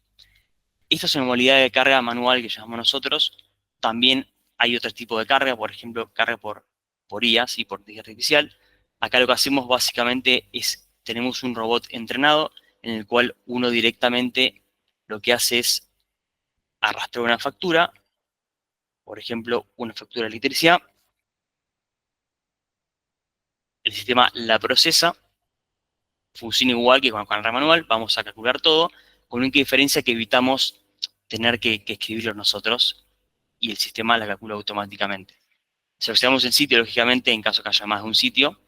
Esta es una modalidad de carga manual que llamamos nosotros. También hay otro tipo de carga, por ejemplo, carga por IA, ¿sí? Por inteligencia artificial. Acá lo que hacemos básicamente es, tenemos un robot entrenado en el cual uno directamente lo que hace es arrastrar una factura, por ejemplo, una factura de electricidad. El sistema la procesa, funciona igual que con la carga manual, vamos a calcular todo, con la única diferencia que evitamos tener que escribirlo nosotros y el sistema la calcula automáticamente. Seleccionamos el sitio, lógicamente, en caso que haya más de un sitio.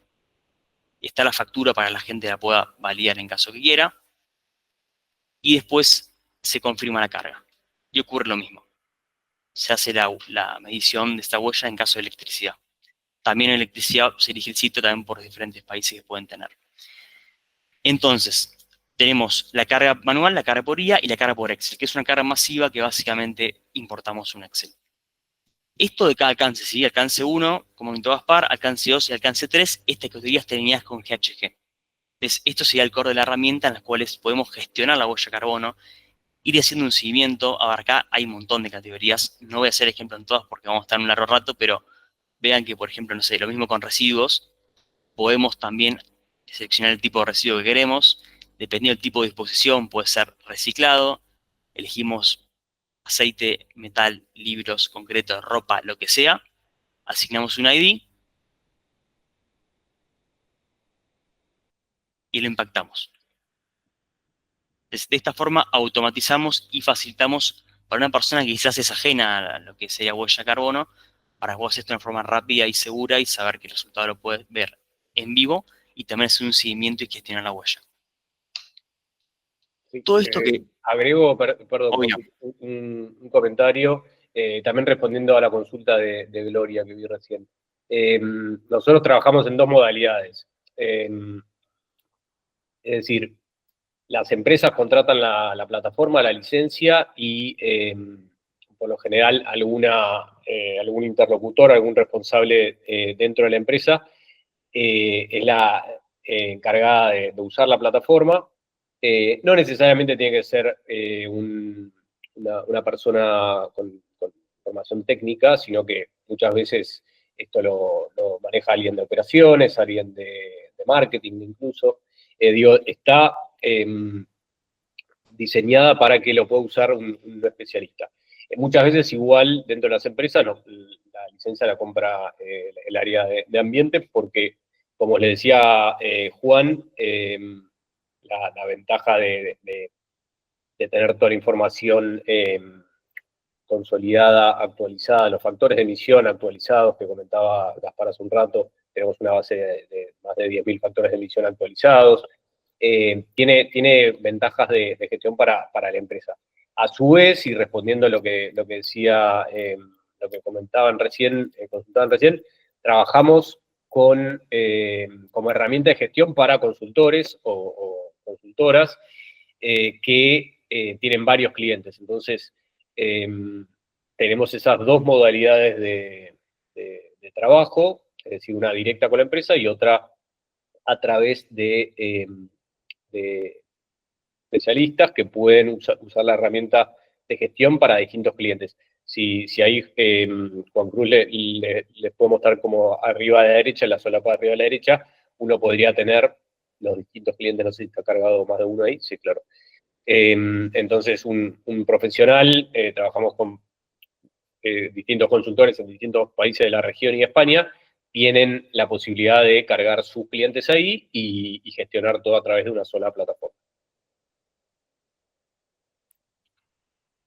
Está la factura para que la gente la pueda validar en caso que quiera. Y después se confirma la carga. Y ocurre lo mismo. Se hace la medición de esta huella en caso de electricidad. También en electricidad se elige el sitio también por diferentes países que pueden tener. Entonces, tenemos la carga manual, la carga por IA y la carga por Excel, que es una carga masiva que básicamente importamos un Excel. Esto de cada alcance, ¿sí? Alcance 1, como comentó Gaspar, alcance 2 y alcance 3, estas categorías terminadas con GHG. Entonces, esto sería el core de la herramienta en las cuales podemos gestionar la huella de carbono, ir haciendo un seguimiento. A ver, acá hay un montón de categorías. No voy a hacer ejemplo en todas porque vamos a estar en un largo rato, pero vean que, por ejemplo, no sé, lo mismo con residuos. Podemos también seleccionar el tipo de residuo que queremos. Dependiendo del tipo de disposición, puede ser reciclado. Elegimos aceite, metal, libros, concreto, ropa, lo que sea. Asignamos un ID y lo impactamos. De esta forma automatizamos y facilitamos para una persona que quizás es ajena a lo que sería huella de carbono, para que vos hacer esto de una forma rápida y segura y saber que el resultado lo puedes ver en vivo y también hacer un seguimiento y gestionar la huella. Sí, Todo esto que... Agrego, perdón, un comentario, también respondiendo a la consulta de Gloria que vi recién. Nosotros trabajamos en dos modalidades. Es decir, las empresas contratan la plataforma, la licencia y por lo general algún interlocutor, algún responsable dentro de la empresa es la encargada de usar la plataforma. No necesariamente tiene que ser una persona con formación técnica, sino que muchas veces esto lo maneja alguien de operaciones, alguien de marketing incluso. Está diseñada para que lo pueda usar un especialista. Muchas veces igual dentro de las empresas la licencia la compra el área de ambiente porque, como le decía Juan, la ventaja de tener toda la información consolidada, actualizada, los factores de emisión actualizados que comentaba Gaspar hace un rato, tenemos una base de más de 10.000 factores de emisión actualizados, tiene ventajas de gestión para la empresa. A su vez, y respondiendo a lo que decía, lo que consultaban recién, trabajamos como herramienta de gestión para consultores o consultoras que tienen varios clientes. Entonces, tenemos esas dos modalidades de trabajo, es decir, una directa con la empresa y otra a través de especialistas que pueden usar la herramienta de gestión para distintos clientes. Si ahí Juan Cruz les puedo mostrar como arriba a la derecha, en la solapa de arriba a la derecha, uno podría tener, los distintos clientes, no sé si está cargado más de uno ahí, sí, claro. Entonces, un profesional, trabajamos con distintos consultores en distintos países de la región y España, tienen la posibilidad de cargar sus clientes ahí y gestionar todo a través de una sola plataforma.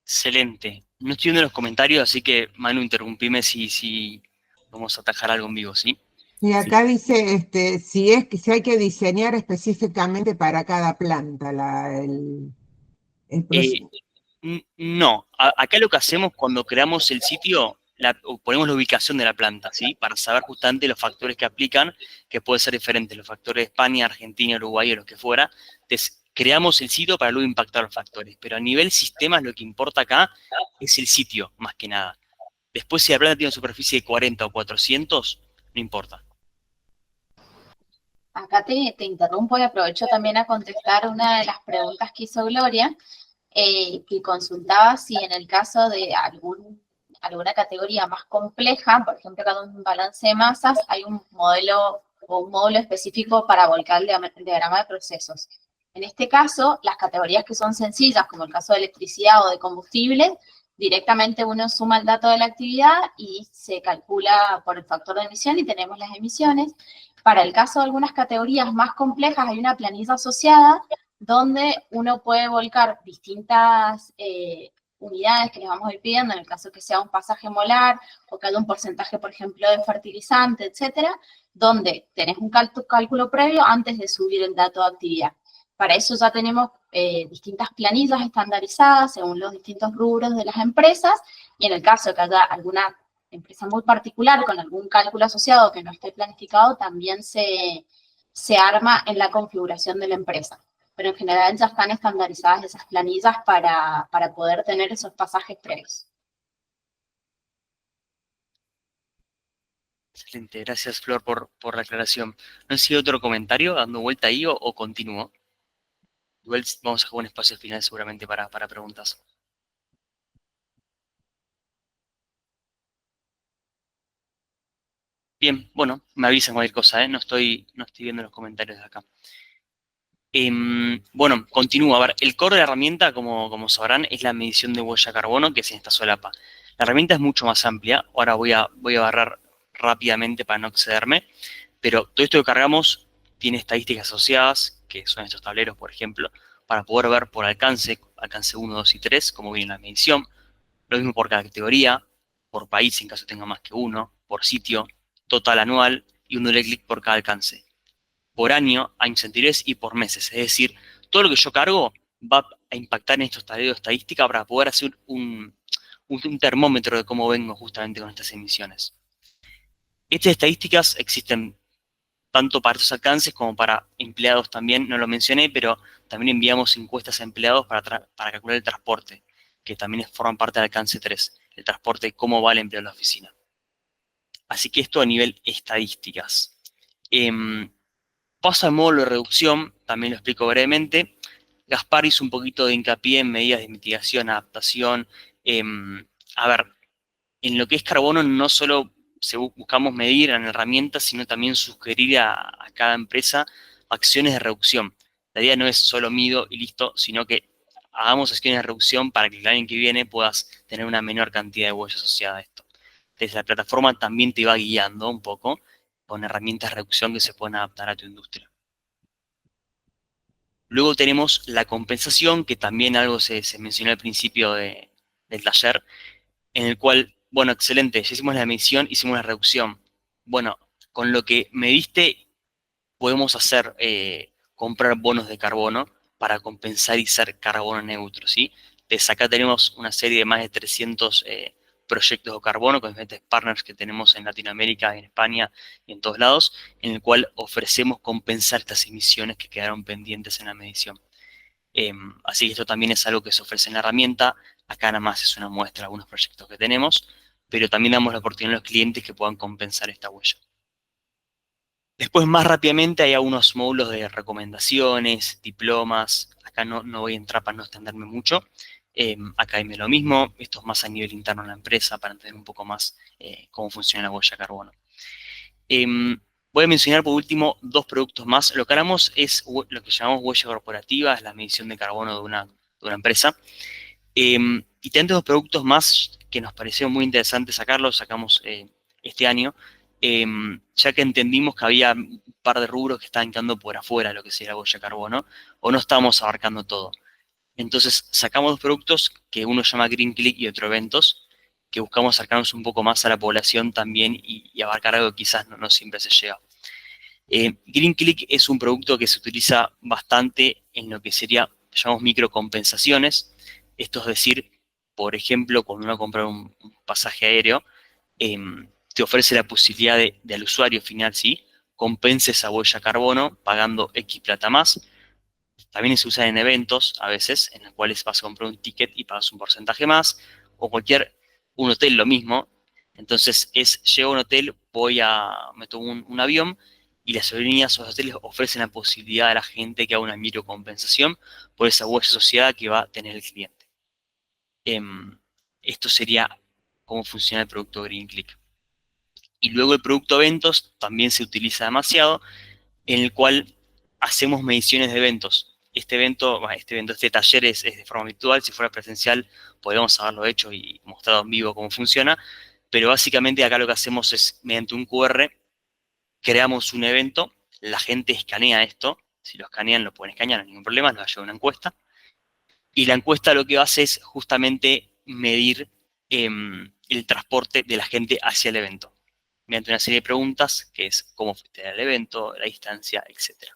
Excelente. No estoy viendo los comentarios, así que, Manu, interrumpime si vamos a atajar algo en vivo, ¿sí? Y acá dice, si hay que diseñar específicamente para cada planta el proceso. No, acá lo que hacemos cuando creamos el sitio, ponemos la ubicación de la planta, ¿sí? Para saber justamente los factores que aplican, que pueden ser diferentes, los factores de España, Argentina, Uruguay o los que fuera. Entonces, creamos el sitio para luego impactar los factores. Pero a nivel sistemas, lo que importa acá es el sitio, más que nada. Después, si la planta tiene una superficie de 40 o 400, no importa. Acá te interrumpo y aprovecho también a contestar una de las preguntas que hizo Gloria, que consultaba si en el caso de alguna categoría más compleja, por ejemplo, cada un balance de masas, hay un modelo o un módulo específico para volcar el diagrama de procesos. En este caso, las categorías que son sencillas, como el caso de electricidad o de combustible, directamente uno suma el dato de la actividad y se calcula por el factor de emisión y tenemos las emisiones. Para el caso de algunas categorías más complejas, hay una planilla asociada donde uno puede volcar distintas unidades que les vamos a ir pidiendo, en el caso que sea un pasaje molar o que haya un porcentaje, por ejemplo, de fertilizante, etcétera, donde tenés un cálculo previo antes de subir el dato de actividad. Para eso ya tenemos distintas planillas estandarizadas según los distintos rubros de las empresas, y en el caso que haya alguna empresa muy particular con algún cálculo asociado que no esté planificado, también se arma en la configuración de la empresa. Pero en general ya están estandarizadas esas planillas para poder tener esos pasajes previos. Excelente, gracias Flor por la aclaración. No sé si hay otro comentario dando vuelta ahí o continúo. Igual vamos a jugar un espacio final seguramente para preguntas. Bien, bueno, me avisan cualquier cosa, ¿eh? No estoy viendo los comentarios de acá. Bueno, continúo. A ver, el core de la herramienta, como sabrán, es la medición de huella de carbono, que es en esta solapa. La herramienta es mucho más amplia. Ahora voy a barrar rápidamente para no excederme. Pero todo esto que cargamos tiene estadísticas asociadas, que son estos tableros, por ejemplo, para poder ver por alcance 1, 2 y 3, cómo viene la medición. Lo mismo por cada categoría, por país en caso tenga más que uno, por sitio, total anual y un doble clic por cada alcance. Por año, años anteriores y por meses. Es decir, todo lo que yo cargo va a impactar en estos tableros de estadística para poder hacer un termómetro de cómo vengo justamente con estas emisiones. Estas estadísticas existen tanto para estos alcances como para empleados también, no lo mencioné, pero también enviamos encuestas a empleados para calcular el transporte, que también forman parte del alcance 3, el transporte, cómo va el empleo en la oficina. Así que esto a nivel estadísticas. Paso al módulo de reducción, también lo explico brevemente. Gaspar hizo un poquito de hincapié en medidas de mitigación, adaptación. A ver, en lo que es carbono no solo buscamos medir en herramientas, sino también sugerir a cada empresa acciones de reducción. La idea no es solo mido y listo, sino que hagamos acciones de reducción para que el año que viene puedas tener una menor cantidad de huella asociada a esto. Entonces la plataforma también te va guiando un poco con herramientas de reducción que se pueden adaptar a tu industria. Luego tenemos la compensación, que también algo se mencionó al principio del taller, en el cual, bueno, excelente, ya hicimos la medición, hicimos la reducción. Bueno, con lo que mediste podemos hacer, comprar bonos de carbono para compensar y ser carbono neutro, ¿sí? Desde acá tenemos una serie de más de 300 proyectos de carbono con diferentes partners que tenemos en Latinoamérica, en España y en todos lados, en el cual ofrecemos compensar estas emisiones que quedaron pendientes en la medición. Así que esto también es algo que se ofrece en la herramienta. Acá nada más es una muestra de algunos proyectos que tenemos, pero también damos la oportunidad a los clientes que puedan compensar esta huella. Después, más rápidamente, hay algunos módulos de recomendaciones, diplomas. Acá no voy a entrar para no extenderme mucho. Acá hay lo mismo. Esto es más a nivel interno de la empresa para entender un poco más cómo funciona la huella de carbono. Voy a mencionar por último 2 productos más. Lo que hablamos es lo que llamamos huella corporativa, es la medición de carbono de una empresa. Y tenemos 2 productos más que nos pareció muy interesante sacarlos, sacamos este año, ya que entendimos que había un par de rubros que estaban quedando por afuera de lo que sería la huella de carbono, o no estábamos abarcando todo. Entonces sacamos 2 productos, que uno se llama Green Click y otro Eventos, que buscamos acercarnos un poco más a la población también y abarcar algo que quizás no siempre se llega. Green Click es un producto que se utiliza bastante en lo que sería, llamamos microcompensaciones. Esto es decir, por ejemplo, cuando uno compra un pasaje aéreo, te ofrece la posibilidad de al usuario final, ¿sí?, compense esa huella de carbono pagando X plata más. También se usa en eventos, a veces, en los cuales vas a comprar un ticket y pagas un porcentaje más, o un hotel lo mismo. Entonces, llego a un hotel, me tomo un avión, y las aerolíneas o los hoteles ofrecen la posibilidad a la gente que haga una microcompensación por esa huella asociada que va a tener el cliente. Esto sería cómo funciona el producto Green Click. Y luego el producto eventos también se utiliza demasiado, en el cual hacemos mediciones de eventos. Este taller es de forma virtual. Si fuera presencial, podríamos haberlo hecho y mostrado en vivo cómo funciona. Pero básicamente acá lo que hacemos es, mediante un QR, creamos un evento, la gente escanea esto. Si lo escanean, lo pueden escanear, no hay ningún problema, nos va a llevar una encuesta. Y la encuesta lo que hace es justamente medir el transporte de la gente hacia el evento, mediante una serie de preguntas, que es cómo fuiste al evento, la distancia, etc.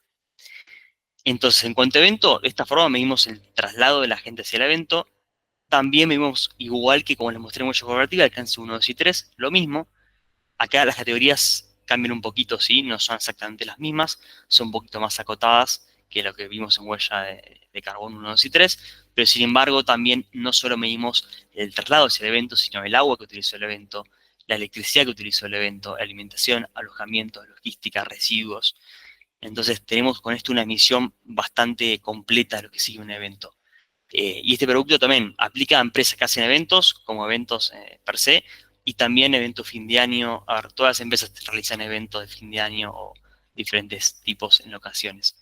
Entonces, en cuanto a evento, de esta forma medimos el traslado de la gente hacia el evento. También medimos, igual que como les mostré en huella corporativa, alcance 1, 2 y 3, lo mismo. Acá las categorías cambian un poquito, ¿sí? No son exactamente las mismas, son un poquito más acotadas que lo que vimos en huella de carbono 1, 2 y 3, pero sin embargo también no solo medimos el traslado hacia el evento, sino el agua que utilizó el evento, la electricidad que utilizó el evento, alimentación, alojamiento, logística, residuos. Entonces tenemos con esto una emisión bastante completa de lo que sigue un evento. Y este producto también aplica a empresas que hacen eventos, como eventos per se, y también eventos fin de año. A ver, todas las empresas realizan eventos de fin de año o diferentes tipos en ocasiones.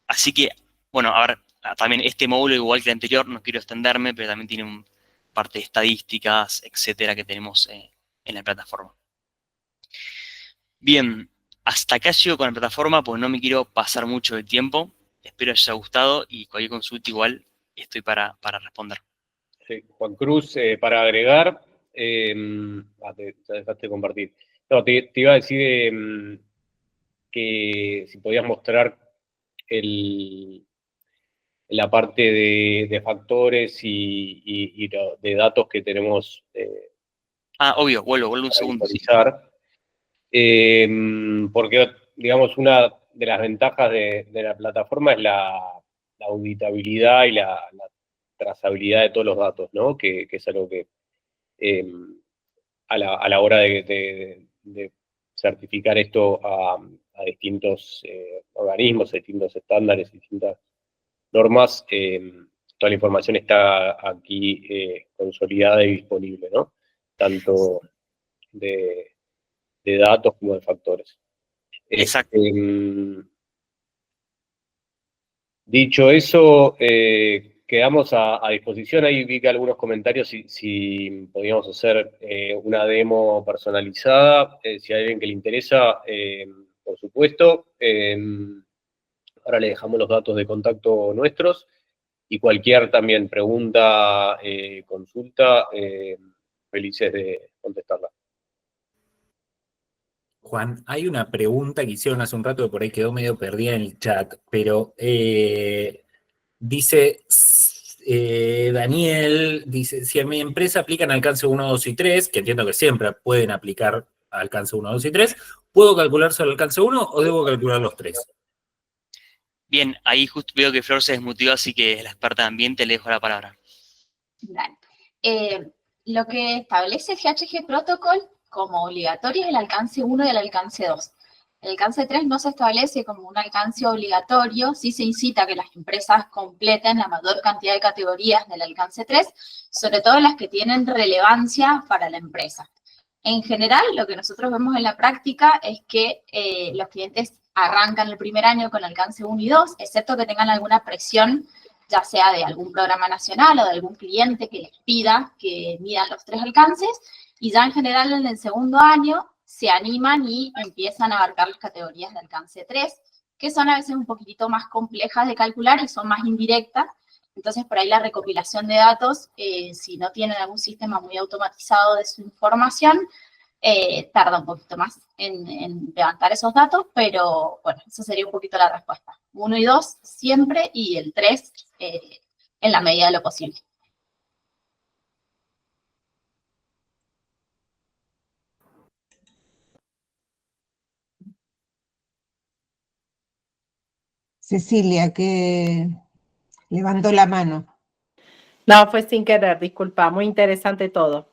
Así que, bueno, a ver, también este módulo, igual que el anterior, no quiero extenderme, pero también tiene parte de estadísticas, etcétera, que tenemos en la plataforma. Bien, hasta acá llego con la plataforma, pues no me quiero pasar mucho de tiempo. Espero les haya gustado y cualquier consulta igual estoy para responder. Sí, Juan Cruz, para agregar, te dejaste de compartir. No, te iba a decir que si podías mostrar la parte de factores y de datos que tenemos. Obvio, vuelvo un segundo. Sí. Porque, digamos, una de las ventajas de la plataforma es la auditabilidad y la trazabilidad de todos los datos, ¿no? Que es algo que a la hora de certificar esto a distintos organismos, a distintos estándares, distintas normas, toda la información está aquí consolidada y disponible, ¿no? Tanto de datos como de factores. Exacto. Dicho eso, quedamos a disposición. Ahí vi que algunos comentarios si podíamos hacer una demo personalizada, si hay alguien que le interesa, por supuesto. Ahora le dejamos los datos de contacto nuestros y cualquier también pregunta, consulta, felices de contestarla. Juan, hay una pregunta que hicieron hace un rato que por ahí quedó medio perdida en el chat, pero dice Daniel, dice, si en mi empresa aplican alcance 1, 2 y 3, que entiendo que siempre pueden aplicar alcance 1, 2 y 3, ¿puedo calcular solo alcance 1 o debo calcular los 3? Bien, ahí justo veo que Flor se desmotivó, así que es la experta de ambiente, le dejo la palabra. Lo que establece el GHG Protocol como obligatorio es el alcance 1 y el alcance 2. El alcance 3 no se establece como un alcance obligatorio, sí se incita a que las empresas completen la mayor cantidad de categorías del alcance 3, sobre todo las que tienen relevancia para la empresa. En general, lo que nosotros vemos en la práctica es que los clientes arrancan el primer año con alcance 1 y 2, excepto que tengan alguna presión, ya sea de algún programa nacional o de algún cliente que les pida que midan los 3 alcances, y ya en general en el segundo año se animan y empiezan a abarcar las categorías de alcance 3, que son a veces un poquitito más complejas de calcular y son más indirectas. Entonces, por ahí la recopilación de datos, si no tienen algún sistema muy automatizado de su información, tarda un poquito más en levantar esos datos, pero bueno, esa sería un poquito la respuesta. 1 y 2 siempre, y el 3 en la medida de lo posible. Cecilia, que levantó la mano. No, fue sin querer, disculpa, muy interesante todo.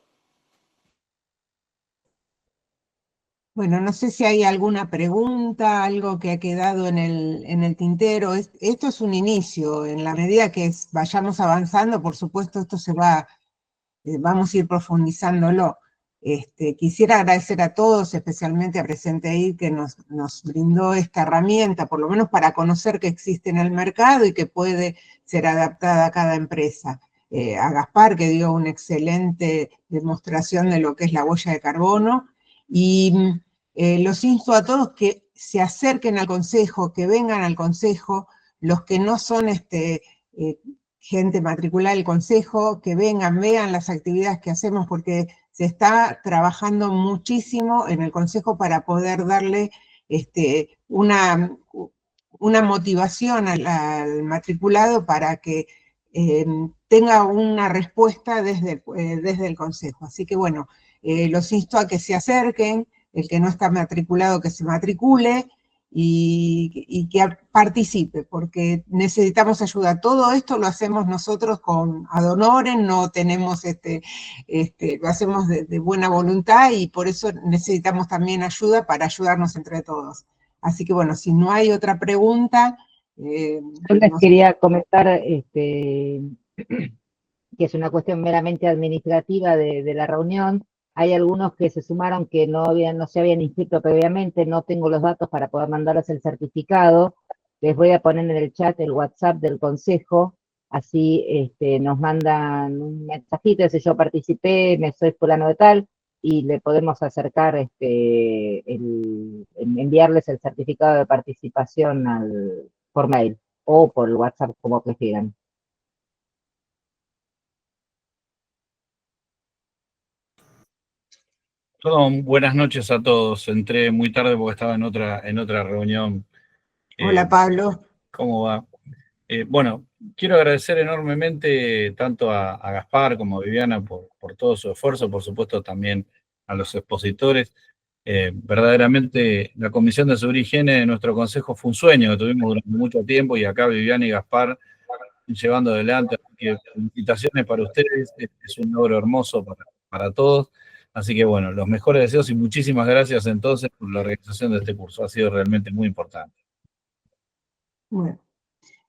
Bueno, no sé si hay alguna pregunta, algo que ha quedado en el tintero. Esto es un inicio. En la medida que vayamos avanzando, por supuesto, esto vamos a ir profundizándolo. Quisiera agradecer a todos, especialmente a PresenteID, que nos brindó esta herramienta, por lo menos para conocer que existe en el mercado y que puede ser adaptada a cada empresa. A Gaspar, que dio una excelente demostración de lo que es la huella de carbono, y los insto a todos que se acerquen al consejo, que vengan al consejo, los que no son gente matriculada del consejo, que vengan, vean las actividades que hacemos, porque se está trabajando muchísimo en el consejo para poder darle una motivación al matriculado para que tenga una respuesta desde el consejo. Así que bueno, los insto a que se acerquen, el que no está matriculado que se matricule, y que participe, porque necesitamos ayuda. Todo esto lo hacemos nosotros ad honorem, no tenemos lo hacemos de buena voluntad, y por eso necesitamos también ayuda para ayudarnos entre todos. Así que bueno, si no hay otra pregunta. Yo les quería comentar que es una cuestión meramente administrativa de la reunión. Hay algunos que se sumaron que no se habían inscrito previamente, no tengo los datos para poder mandarles el certificado. Les voy a poner en el chat el WhatsApp del consejo, así nos mandan un mensajito, si yo participé, me soy fulano de tal, y le podemos acercar, enviarles el certificado de participación por mail o por el WhatsApp, como prefieran. Buenas noches a todos. Entré muy tarde porque estaba en otra reunión. Hola, Pablo. ¿Cómo va? Bueno, quiero agradecer enormemente tanto a Gaspar como a Viviana por todo su esfuerzo, por supuesto también a los expositores. Verdaderamente la Comisión de Seguridad y Higiene de nuestro consejo fue un sueño que tuvimos durante mucho tiempo, y acá Viviana y Gaspar llevando adelante. Así que felicitaciones para ustedes, es un logro hermoso para todos. Así que bueno, los mejores deseos y muchísimas gracias entonces por la organización de este curso. Ha sido realmente muy importante. Bueno,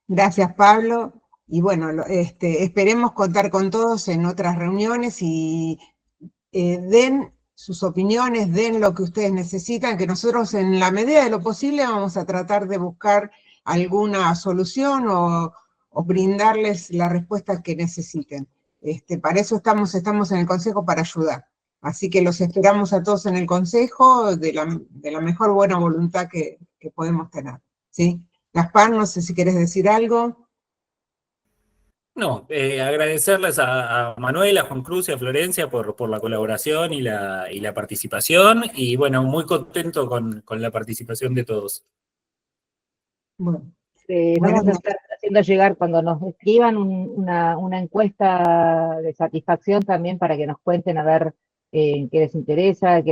gracias, Pablo. Y bueno, esperemos contar con todos en otras reuniones, y den sus opiniones, den lo que ustedes necesitan, que nosotros en la medida de lo posible vamos a tratar de buscar alguna solución o brindarles las respuestas que necesiten. Para eso estamos en el consejo, para ayudar. Así que los esperamos a todos en el consejo de la mejor buena voluntad que podemos tener. ¿Sí? Gaspar, no sé si quieres decir algo. No, agradecerles a Manuel, a Juan Cruz y a Florencia por la colaboración y la participación, y bueno, muy contento con la participación de todos. Bueno, Vamos a estar haciendo llegar, cuando nos escriban, una encuesta de satisfacción también, para que nos cuenten a ver qué les interesa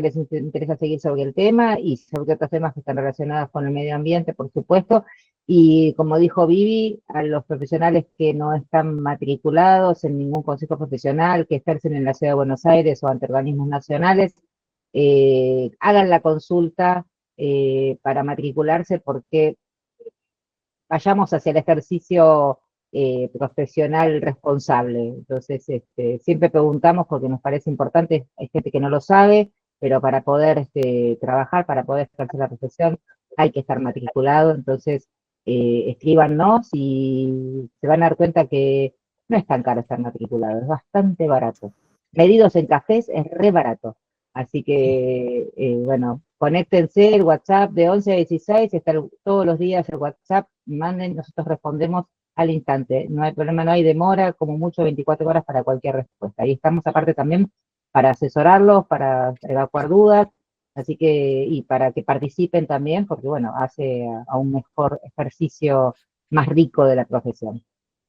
seguir sobre el tema, y sobre otros temas que están relacionados con el medio ambiente, por supuesto. Y como dijo Vivi, a los profesionales que no están matriculados en ningún consejo profesional, que ejercen en la Ciudad de Buenos Aires o ante organismos nacionales, hagan la consulta para matricularse, porque vayamos hacia el ejercicio profesional responsable. Entonces, siempre preguntamos porque nos parece importante. Hay gente que no lo sabe, pero para poder trabajar, para poder ejercer la profesión, hay que estar matriculado, entonces escríbanos y se van a dar cuenta que no es tan caro estar matriculado, es bastante barato. Medidos en cafés es re barato. Así que, bueno, conéctense, el WhatsApp de 11 a 16, está todos los días el WhatsApp, manden, nosotros respondemos al instante. No hay problema, no hay demora, como mucho 24 horas para cualquier respuesta. Ahí estamos aparte también para asesorarlos, para evacuar dudas, así que, y para que participen también, porque bueno, hace a un mejor ejercicio más rico de la profesión.